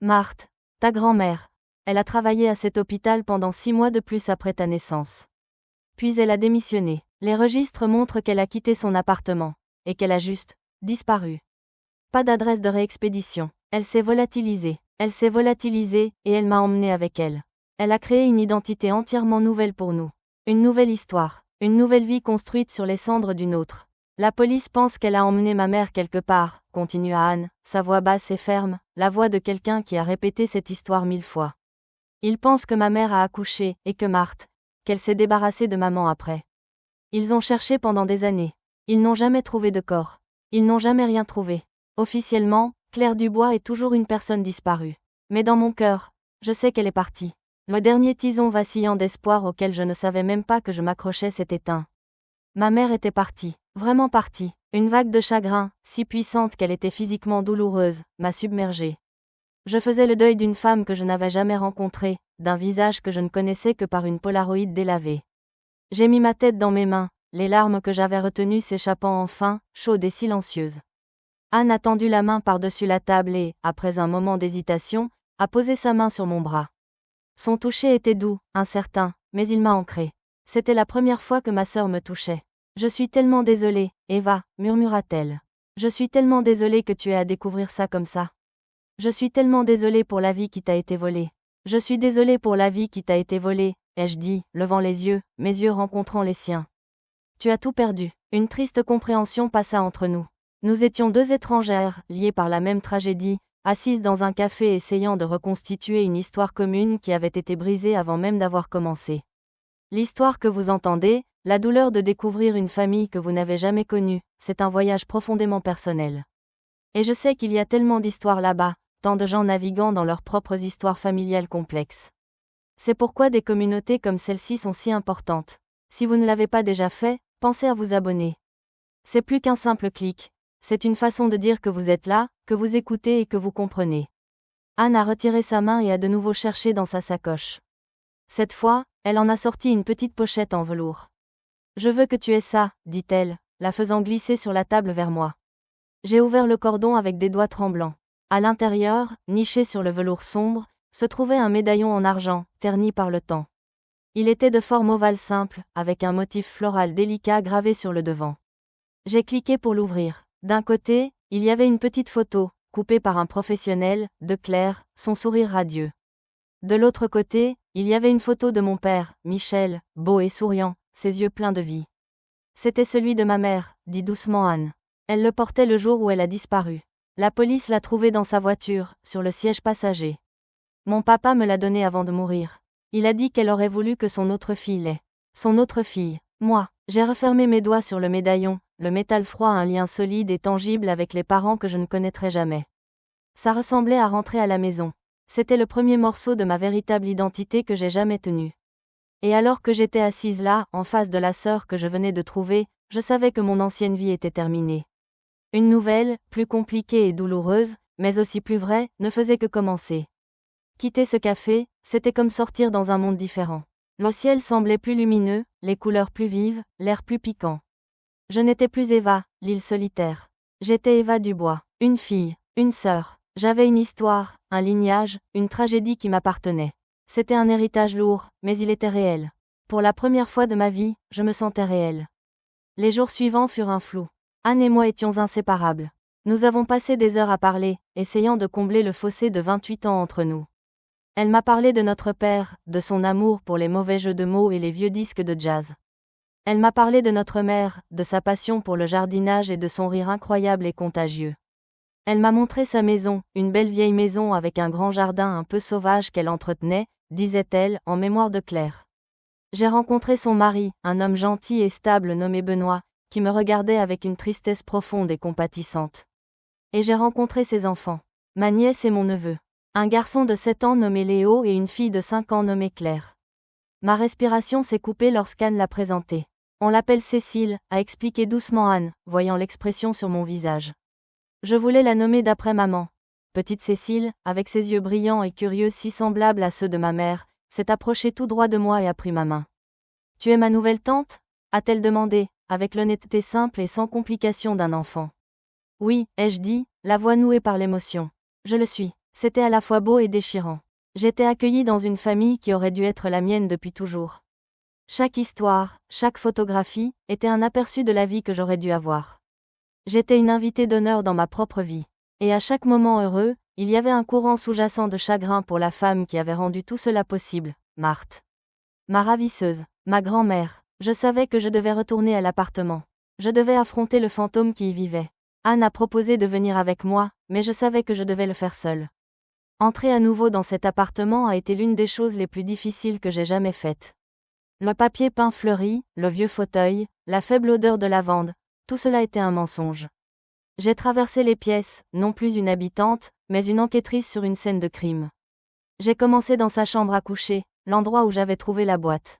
Marthe, ta grand-mère. Elle a travaillé à cet hôpital pendant 6 mois de plus après ta naissance. Puis elle a démissionné. Les registres montrent qu'elle a quitté son appartement, et qu'elle a juste disparu. Pas d'adresse de réexpédition. Elle s'est volatilisée. Et elle m'a emmené avec elle. Elle a créé une identité entièrement nouvelle pour nous. Une nouvelle histoire. Une nouvelle vie construite sur les cendres d'une autre. La police pense qu'elle a emmené ma mère quelque part, continua Anne, sa voix basse et ferme, la voix de quelqu'un qui a répété cette histoire 1000 fois. Ils pensent que ma mère a accouché, et que Marthe, qu'elle s'est débarrassée de maman après. Ils ont cherché pendant des années. Ils n'ont jamais trouvé de corps. Ils n'ont jamais rien trouvé. Officiellement, Claire Dubois est toujours une personne disparue. Mais dans mon cœur, je sais qu'elle est partie. Le dernier tison vacillant d'espoir auquel je ne savais même pas que je m'accrochais s'est éteint. Ma mère était partie, vraiment partie. Une vague de chagrin, si puissante qu'elle était physiquement douloureuse, m'a submergée. Je faisais le deuil d'une femme que je n'avais jamais rencontrée, d'un visage que je ne connaissais que par une polaroïde délavée. J'ai mis ma tête dans mes mains, les larmes que j'avais retenues s'échappant enfin, chaudes et silencieuses. Anne a tendu la main par-dessus la table et, après un moment d'hésitation, a posé sa main sur mon bras. Son toucher était doux, incertain, mais il m'a ancré. C'était la première fois que ma sœur me touchait. Je suis tellement désolée, Eva, murmura-t-elle. Je suis tellement désolée que tu aies à découvrir ça comme ça. Je suis tellement désolée pour la vie qui t'a été volée. Je suis désolée pour la vie qui t'a été volée, ai-je dit, levant les yeux, mes yeux rencontrant les siens. Tu as tout perdu. Une triste compréhension passa entre nous. Nous étions deux étrangères, liées par la même tragédie, assises dans un café essayant de reconstituer une histoire commune qui avait été brisée avant même d'avoir commencé. L'histoire que vous entendez, la douleur de découvrir une famille que vous n'avez jamais connue, c'est un voyage profondément personnel. Et je sais qu'il y a tellement d'histoires là-bas, tant de gens naviguant dans leurs propres histoires familiales complexes. C'est pourquoi des communautés comme celle-ci sont si importantes. Si vous ne l'avez pas déjà fait, pensez à vous abonner. C'est plus qu'un simple clic. C'est une façon de dire que vous êtes là, que vous écoutez et que vous comprenez. Anne a retiré sa main et a de nouveau cherché dans sa sacoche. Cette fois, elle en a sorti une petite pochette en velours. Je veux que tu aies ça, dit-elle, la faisant glisser sur la table vers moi. J'ai ouvert le cordon avec des doigts tremblants. À l'intérieur, niché sur le velours sombre, se trouvait un médaillon en argent, terni par le temps. Il était de forme ovale simple, avec un motif floral délicat gravé sur le devant. J'ai cliqué pour l'ouvrir. D'un côté, il y avait une petite photo, coupée par un professionnel, de Claire, son sourire radieux. De l'autre côté, il y avait une photo de mon père, Michel, beau et souriant, ses yeux pleins de vie. C'était celui de ma mère, dit doucement Anne. Elle le portait le jour où elle a disparu. La police l'a trouvé dans sa voiture, sur le siège passager. Mon papa me l'a donné avant de mourir. Il a dit qu'elle aurait voulu que son autre fille l'ait. Son autre fille, moi. J'ai refermé mes doigts sur le médaillon, le métal froid a un lien solide et tangible avec les parents que je ne connaîtrai jamais. Ça ressemblait à rentrer à la maison. C'était le premier morceau de ma véritable identité que j'ai jamais tenu. Et alors que j'étais assise là, en face de la sœur que je venais de trouver, je savais que mon ancienne vie était terminée. Une nouvelle, plus compliquée et douloureuse, mais aussi plus vraie, ne faisait que commencer. Quitter ce café, c'était comme sortir dans un monde différent. Le ciel semblait plus lumineux, les couleurs plus vives, l'air plus piquant. Je n'étais plus Eva, l'île solitaire. J'étais Eva Dubois, une fille, une sœur. J'avais une histoire, un lignage, une tragédie qui m'appartenait. C'était un héritage lourd, mais il était réel. Pour la première fois de ma vie, je me sentais réelle. Les jours suivants furent un flou. Anne et moi étions inséparables. Nous avons passé des heures à parler, essayant de combler le fossé de 28 ans entre nous. Elle m'a parlé de notre père, de son amour pour les mauvais jeux de mots et les vieux disques de jazz. Elle m'a parlé de notre mère, de sa passion pour le jardinage et de son rire incroyable et contagieux. Elle m'a montré sa maison, une belle vieille maison avec un grand jardin un peu sauvage qu'elle entretenait, disait-elle, en mémoire de Claire. J'ai rencontré son mari, un homme gentil et stable nommé Benoît, qui me regardait avec une tristesse profonde et compatissante. Et j'ai rencontré ses enfants, ma nièce et mon neveu. Un garçon de 7 ans nommé Léo et une fille de 5 ans nommée Claire. Ma respiration s'est coupée lorsqu'Anne l'a présentée. On l'appelle Cécile, a expliqué doucement Anne, voyant l'expression sur mon visage. Je voulais la nommer d'après maman. Petite Cécile, avec ses yeux brillants et curieux si semblables à ceux de ma mère, s'est approchée tout droit de moi et a pris ma main. « Tu es ma nouvelle tante ?» a-t-elle demandé, avec l'honnêteté simple et sans complication d'un enfant. « Oui » ai-je dit, la voix nouée par l'émotion. « Je le suis. » C'était à la fois beau et déchirant. J'étais accueillie dans une famille qui aurait dû être la mienne depuis toujours. Chaque histoire, chaque photographie, était un aperçu de la vie que j'aurais dû avoir. J'étais une invitée d'honneur dans ma propre vie. Et à chaque moment heureux, il y avait un courant sous-jacent de chagrin pour la femme qui avait rendu tout cela possible, Marthe. Ma ravisseuse, ma grand-mère. Je savais que je devais retourner à l'appartement. Je devais affronter le fantôme qui y vivait. Anne a proposé de venir avec moi, mais je savais que je devais le faire seule. Entrer à nouveau dans cet appartement a été l'une des choses les plus difficiles que j'ai jamais faites. Le papier peint fleuri, le vieux fauteuil, la faible odeur de lavande, tout cela était un mensonge. J'ai traversé les pièces, non plus une habitante, mais une enquêtrice sur une scène de crime. J'ai commencé dans sa chambre à coucher, l'endroit où j'avais trouvé la boîte.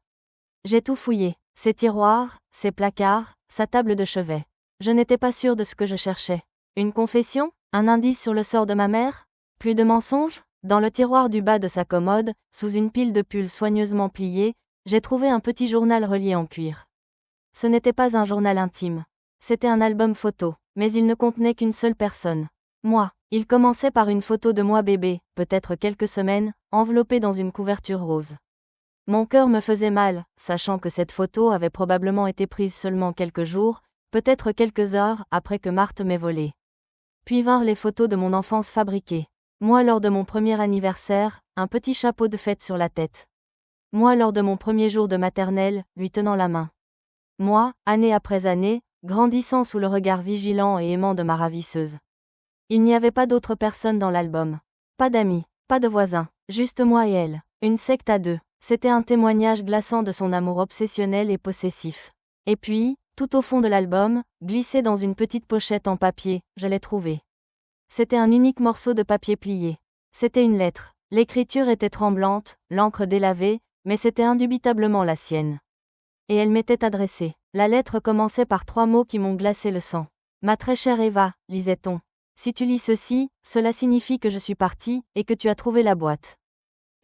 J'ai tout fouillé, ses tiroirs, ses placards, sa table de chevet. Je n'étais pas sûre de ce que je cherchais. Une confession? Un indice sur le sort de ma mère? Plus de mensonges? Dans le tiroir du bas de sa commode, sous une pile de pulls soigneusement pliés, j'ai trouvé un petit journal relié en cuir. Ce n'était pas un journal intime. C'était un album photo, mais il ne contenait qu'une seule personne. Moi. Il commençait par une photo de moi bébé, peut-être quelques semaines, enveloppée dans une couverture rose. Mon cœur me faisait mal, sachant que cette photo avait probablement été prise seulement quelques jours, peut-être quelques heures, après que Marthe m'ait volée. Puis vinrent les photos de mon enfance fabriquées. Moi lors de mon premier anniversaire, un petit chapeau de fête sur la tête. Moi lors de mon premier jour de maternelle, lui tenant la main. Moi, année après année, grandissant sous le regard vigilant et aimant de ma ravisseuse. Il n'y avait pas d'autre personne dans l'album. Pas d'amis, pas de voisins, juste moi et elle. Une secte à deux. C'était un témoignage glaçant de son amour obsessionnel et possessif. Et puis, tout au fond de l'album, glissé dans une petite pochette en papier, je l'ai trouvé. C'était un unique morceau de papier plié. C'était une lettre. L'écriture était tremblante, l'encre délavée, mais c'était indubitablement la sienne. Et elle m'était adressée. La lettre commençait par 3 mots qui m'ont glacé le sang. « Ma très chère Eva », lisait-on. « Si tu lis ceci, cela signifie que je suis partie, et que tu as trouvé la boîte.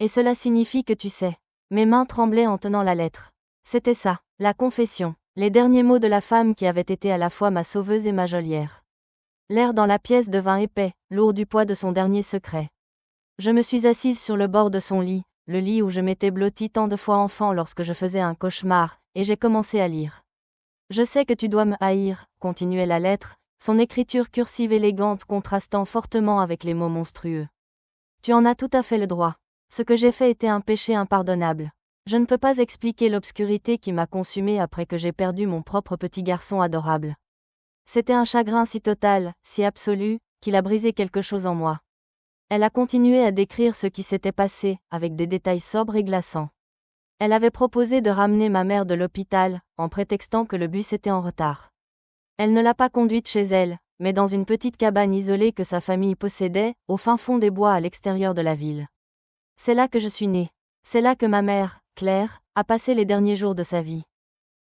Et cela signifie que tu sais. » Mes mains tremblaient en tenant la lettre. C'était ça, la confession, les derniers mots de la femme qui avait été à la fois ma sauveuse et ma geôlière. L'air dans la pièce devint épais, lourd du poids de son dernier secret. Je me suis assise sur le bord de son lit, le lit où je m'étais blottie tant de fois enfant lorsque je faisais un cauchemar, et j'ai commencé à lire. « Je sais que tu dois me haïr », continuait la lettre, son écriture cursive élégante contrastant fortement avec les mots monstrueux. « Tu en as tout à fait le droit. Ce que j'ai fait était un péché impardonnable. Je ne peux pas expliquer l'obscurité qui m'a consumée après que j'ai perdu mon propre petit garçon adorable. C'était un chagrin si total, si absolu, qu'il a brisé quelque chose en moi. » Elle a continué à décrire ce qui s'était passé, avec des détails sobres et glaçants. Elle avait proposé de ramener ma mère de l'hôpital, en prétextant que le bus était en retard. Elle ne l'a pas conduite chez elle, mais dans une petite cabane isolée que sa famille possédait, au fin fond des bois à l'extérieur de la ville. C'est là que je suis née. C'est là que ma mère, Claire, a passé les derniers jours de sa vie.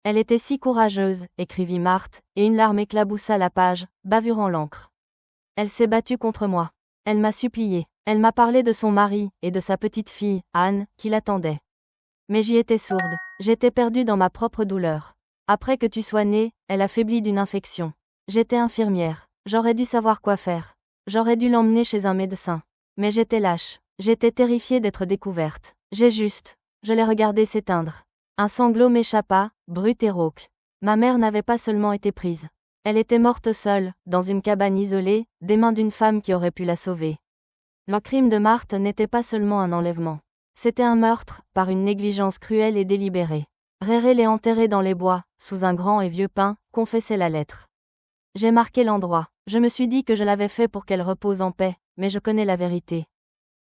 Elle était si courageuse, écrivit Marthe, et une larme éclaboussa la page, bavurant l'encre. Elle s'est battue contre moi. Elle m'a supplié. Elle m'a parlé de son mari, et de sa petite fille, Anne, qui l'attendait. Mais j'y étais sourde. J'étais perdue dans ma propre douleur. Après que tu sois née, elle a faibli d'une infection. J'étais infirmière. J'aurais dû savoir quoi faire. J'aurais dû l'emmener chez un médecin. Mais j'étais lâche. J'étais terrifiée d'être découverte. Je l'ai regardée s'éteindre. Un sanglot m'échappa, brut et rauque. Ma mère n'avait pas seulement été prise. Elle était morte seule, dans une cabane isolée, des mains d'une femme qui aurait pu la sauver. Le crime de Marthe n'était pas seulement un enlèvement. C'était un meurtre, par une négligence cruelle et délibérée. Réré l'ait enterrée dans les bois, sous un grand et vieux pin, confessait la lettre. J'ai marqué l'endroit. Je me suis dit que je l'avais fait pour qu'elle repose en paix, mais je connais la vérité.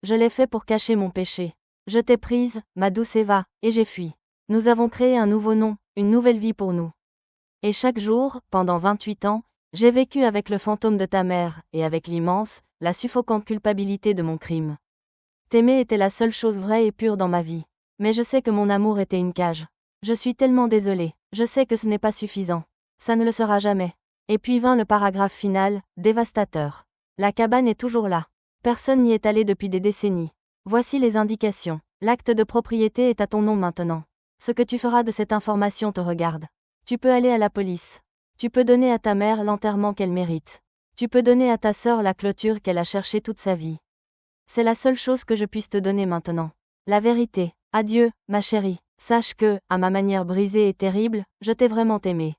Je l'ai fait pour cacher mon péché. Je t'ai prise, ma douce Eva, et j'ai fui. Nous avons créé un nouveau nom, une nouvelle vie pour nous. Et chaque jour, pendant 28 ans, j'ai vécu avec le fantôme de ta mère, et avec l'immense, la suffocante culpabilité de mon crime. T'aimer était la seule chose vraie et pure dans ma vie. Mais je sais que mon amour était une cage. Je suis tellement désolée. Je sais que ce n'est pas suffisant. Ça ne le sera jamais. Et puis vint le paragraphe final, dévastateur. La cabane est toujours là. Personne n'y est allé depuis des décennies. Voici les indications. L'acte de propriété est à ton nom maintenant. Ce que tu feras de cette information te regarde. Tu peux aller à la police. Tu peux donner à ta mère l'enterrement qu'elle mérite. Tu peux donner à ta sœur la clôture qu'elle a cherchée toute sa vie. C'est la seule chose que je puisse te donner maintenant. La vérité. Adieu, ma chérie. Sache que, à ma manière brisée et terrible, je t'ai vraiment aimé.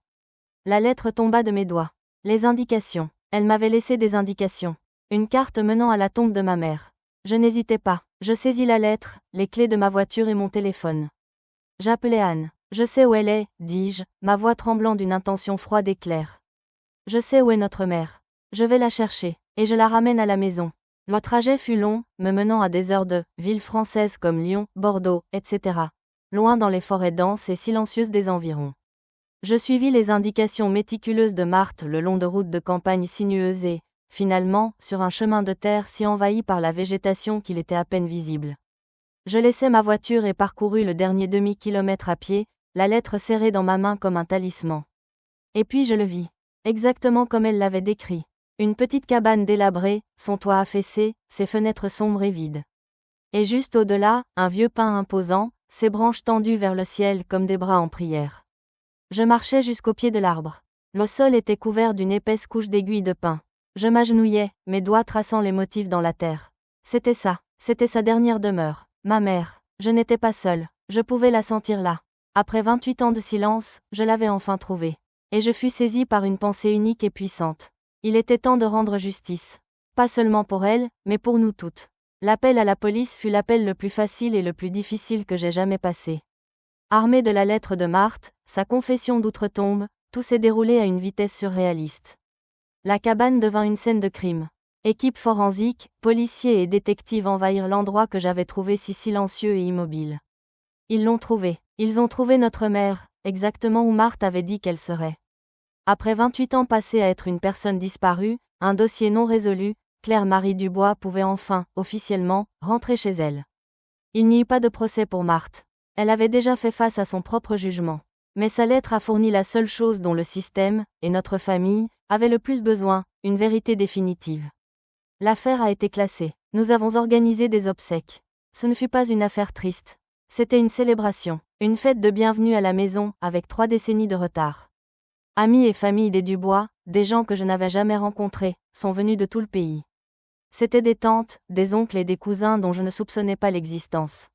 La lettre tomba de mes doigts. Les indications. Elle m'avait laissé des indications. Une carte menant à la tombe de ma mère. Je n'hésitais pas. Je saisis la lettre, les clés de ma voiture et mon téléphone. J'appelai Anne. Je sais où elle est, dis-je, ma voix tremblant d'une intention froide et claire. Je sais où est notre mère. Je vais la chercher, et je la ramène à la maison. Le trajet fut long, me menant à des heures de villes françaises comme Lyon, Bordeaux, etc. Loin dans les forêts denses et silencieuses des environs. Je suivis les indications méticuleuses de Marthe le long de routes de campagne sinueuses et, finalement, sur un chemin de terre si envahi par la végétation qu'il était à peine visible. Je laissai ma voiture et parcourus le dernier demi-kilomètre à pied, la lettre serrée dans ma main comme un talisman. Et puis je le vis. Exactement comme elle l'avait décrit. Une petite cabane délabrée, son toit affaissé, ses fenêtres sombres et vides. Et juste au-delà, un vieux pin imposant, ses branches tendues vers le ciel comme des bras en prière. Je marchais jusqu'au pied de l'arbre. Le sol était couvert d'une épaisse couche d'aiguilles de pin. Je m'agenouillais, mes doigts traçant les motifs dans la terre. C'était ça, c'était sa dernière demeure, ma mère. Je n'étais pas seule, je pouvais la sentir là. Après 28 ans de silence, je l'avais enfin trouvée. Et je fus saisie par une pensée unique et puissante. Il était temps de rendre justice. Pas seulement pour elle, mais pour nous toutes. L'appel à la police fut l'appel le plus facile et le plus difficile que j'ai jamais passé. Armé de la lettre de Marthe, sa confession d'outre-tombe, tout s'est déroulé à une vitesse surréaliste. La cabane devint une scène de crime. Équipe forensique, policiers et détectives envahirent l'endroit que j'avais trouvé si silencieux et immobile. Ils l'ont trouvé. Ils ont trouvé notre mère, exactement où Marthe avait dit qu'elle serait. Après 28 ans passés à être une personne disparue, un dossier non résolu, Claire-Marie Dubois pouvait enfin, officiellement, rentrer chez elle. Il n'y eut pas de procès pour Marthe. Elle avait déjà fait face à son propre jugement. Mais sa lettre a fourni la seule chose dont le système, et notre famille, avaient le plus besoin, une vérité définitive. L'affaire a été classée. Nous avons organisé des obsèques. Ce ne fut pas une affaire triste. C'était une célébration, une fête de bienvenue à la maison, avec 3 décennies de retard. Amis et famille des Dubois, des gens que je n'avais jamais rencontrés, sont venus de tout le pays. C'étaient des tantes, des oncles et des cousins dont je ne soupçonnais pas l'existence.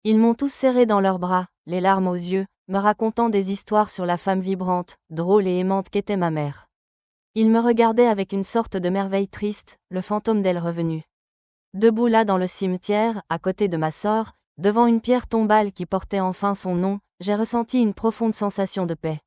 Ils m'ont tous serré dans leurs bras, les larmes aux yeux, me racontant des histoires sur la femme vibrante, drôle et aimante qu'était ma mère. Ils me regardaient avec une sorte de merveille triste, le fantôme d'elle revenue. Debout là dans le cimetière, à côté de ma sœur, devant une pierre tombale qui portait enfin son nom, j'ai ressenti une profonde sensation de paix.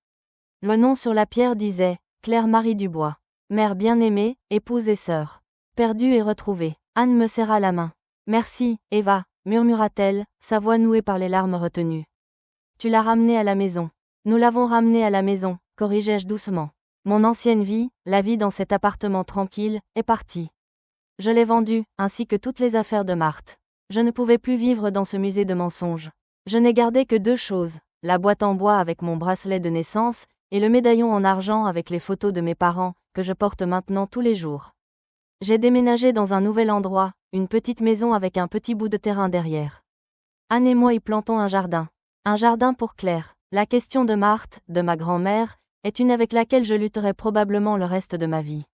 Le nom sur la pierre disait « Claire-Marie Dubois. Mère bien-aimée, épouse et sœur. Perdue et retrouvée. » Anne me serra la main. « Merci, Eva, » murmura-t-elle, sa voix nouée par les larmes retenues. « Tu l'as ramenée à la maison. » Nous l'avons ramenée à la maison, corrigeai-je doucement. Mon ancienne vie, la vie dans cet appartement tranquille, est partie. Je l'ai vendue, ainsi que toutes les affaires de Marthe. Je ne pouvais plus vivre dans ce musée de mensonges. Je n'ai gardé que 2 choses, la boîte en bois avec mon bracelet de naissance, et le médaillon en argent avec les photos de mes parents, que je porte maintenant tous les jours. J'ai déménagé dans un nouvel endroit, une petite maison avec un petit bout de terrain derrière. Anne et moi y plantons un jardin. Un jardin pour Claire. La question de Marthe, de ma grand-mère, est une avec laquelle je lutterai probablement le reste de ma vie.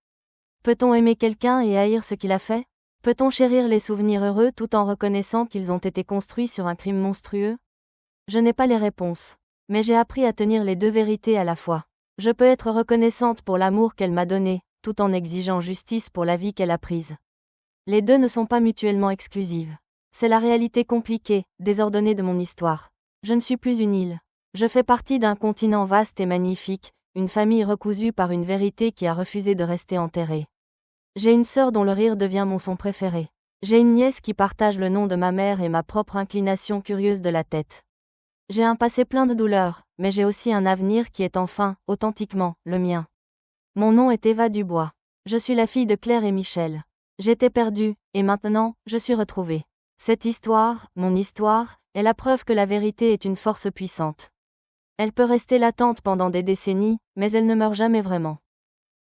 Peut-on aimer quelqu'un et haïr ce qu'il a fait ? Peut-on chérir les souvenirs heureux tout en reconnaissant qu'ils ont été construits sur un crime monstrueux ? Je n'ai pas les réponses. Mais j'ai appris à tenir les 2 vérités à la fois. Je peux être reconnaissante pour l'amour qu'elle m'a donné, tout en exigeant justice pour la vie qu'elle a prise. Les 2 ne sont pas mutuellement exclusives. C'est la réalité compliquée, désordonnée de mon histoire. Je ne suis plus une île. Je fais partie d'un continent vaste et magnifique, une famille recousue par une vérité qui a refusé de rester enterrée. J'ai une sœur dont le rire devient mon son préféré. J'ai une nièce qui partage le nom de ma mère et ma propre inclination curieuse de la tête. J'ai un passé plein de douleurs, mais j'ai aussi un avenir qui est enfin, authentiquement, le mien. Mon nom est Eva Dubois. Je suis la fille de Claire et Michel. J'étais perdue, et maintenant, je suis retrouvée. Cette histoire, mon histoire, est la preuve que la vérité est une force puissante. Elle peut rester latente pendant des décennies, mais elle ne meurt jamais vraiment.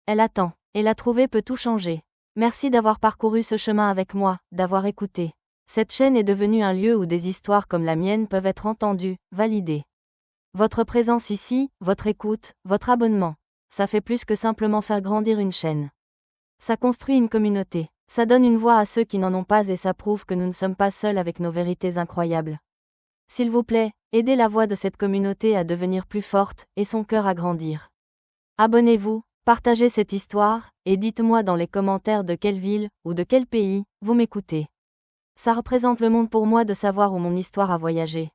Elle attend, et la trouver peut tout changer. Merci d'avoir parcouru ce chemin avec moi, d'avoir écouté. Cette chaîne est devenue un lieu où des histoires comme la mienne peuvent être entendues, validées. Votre présence ici, votre écoute, votre abonnement, ça fait plus que simplement faire grandir une chaîne. Ça construit une communauté. Ça donne une voix à ceux qui n'en ont pas et ça prouve que nous ne sommes pas seuls avec nos vérités incroyables. S'il vous plaît, aidez la voix de cette communauté à devenir plus forte et son cœur à grandir. Abonnez-vous, partagez cette histoire, et dites-moi dans les commentaires de quelle ville, ou de quel pays, vous m'écoutez. Ça représente le monde pour moi de savoir où mon histoire a voyagé.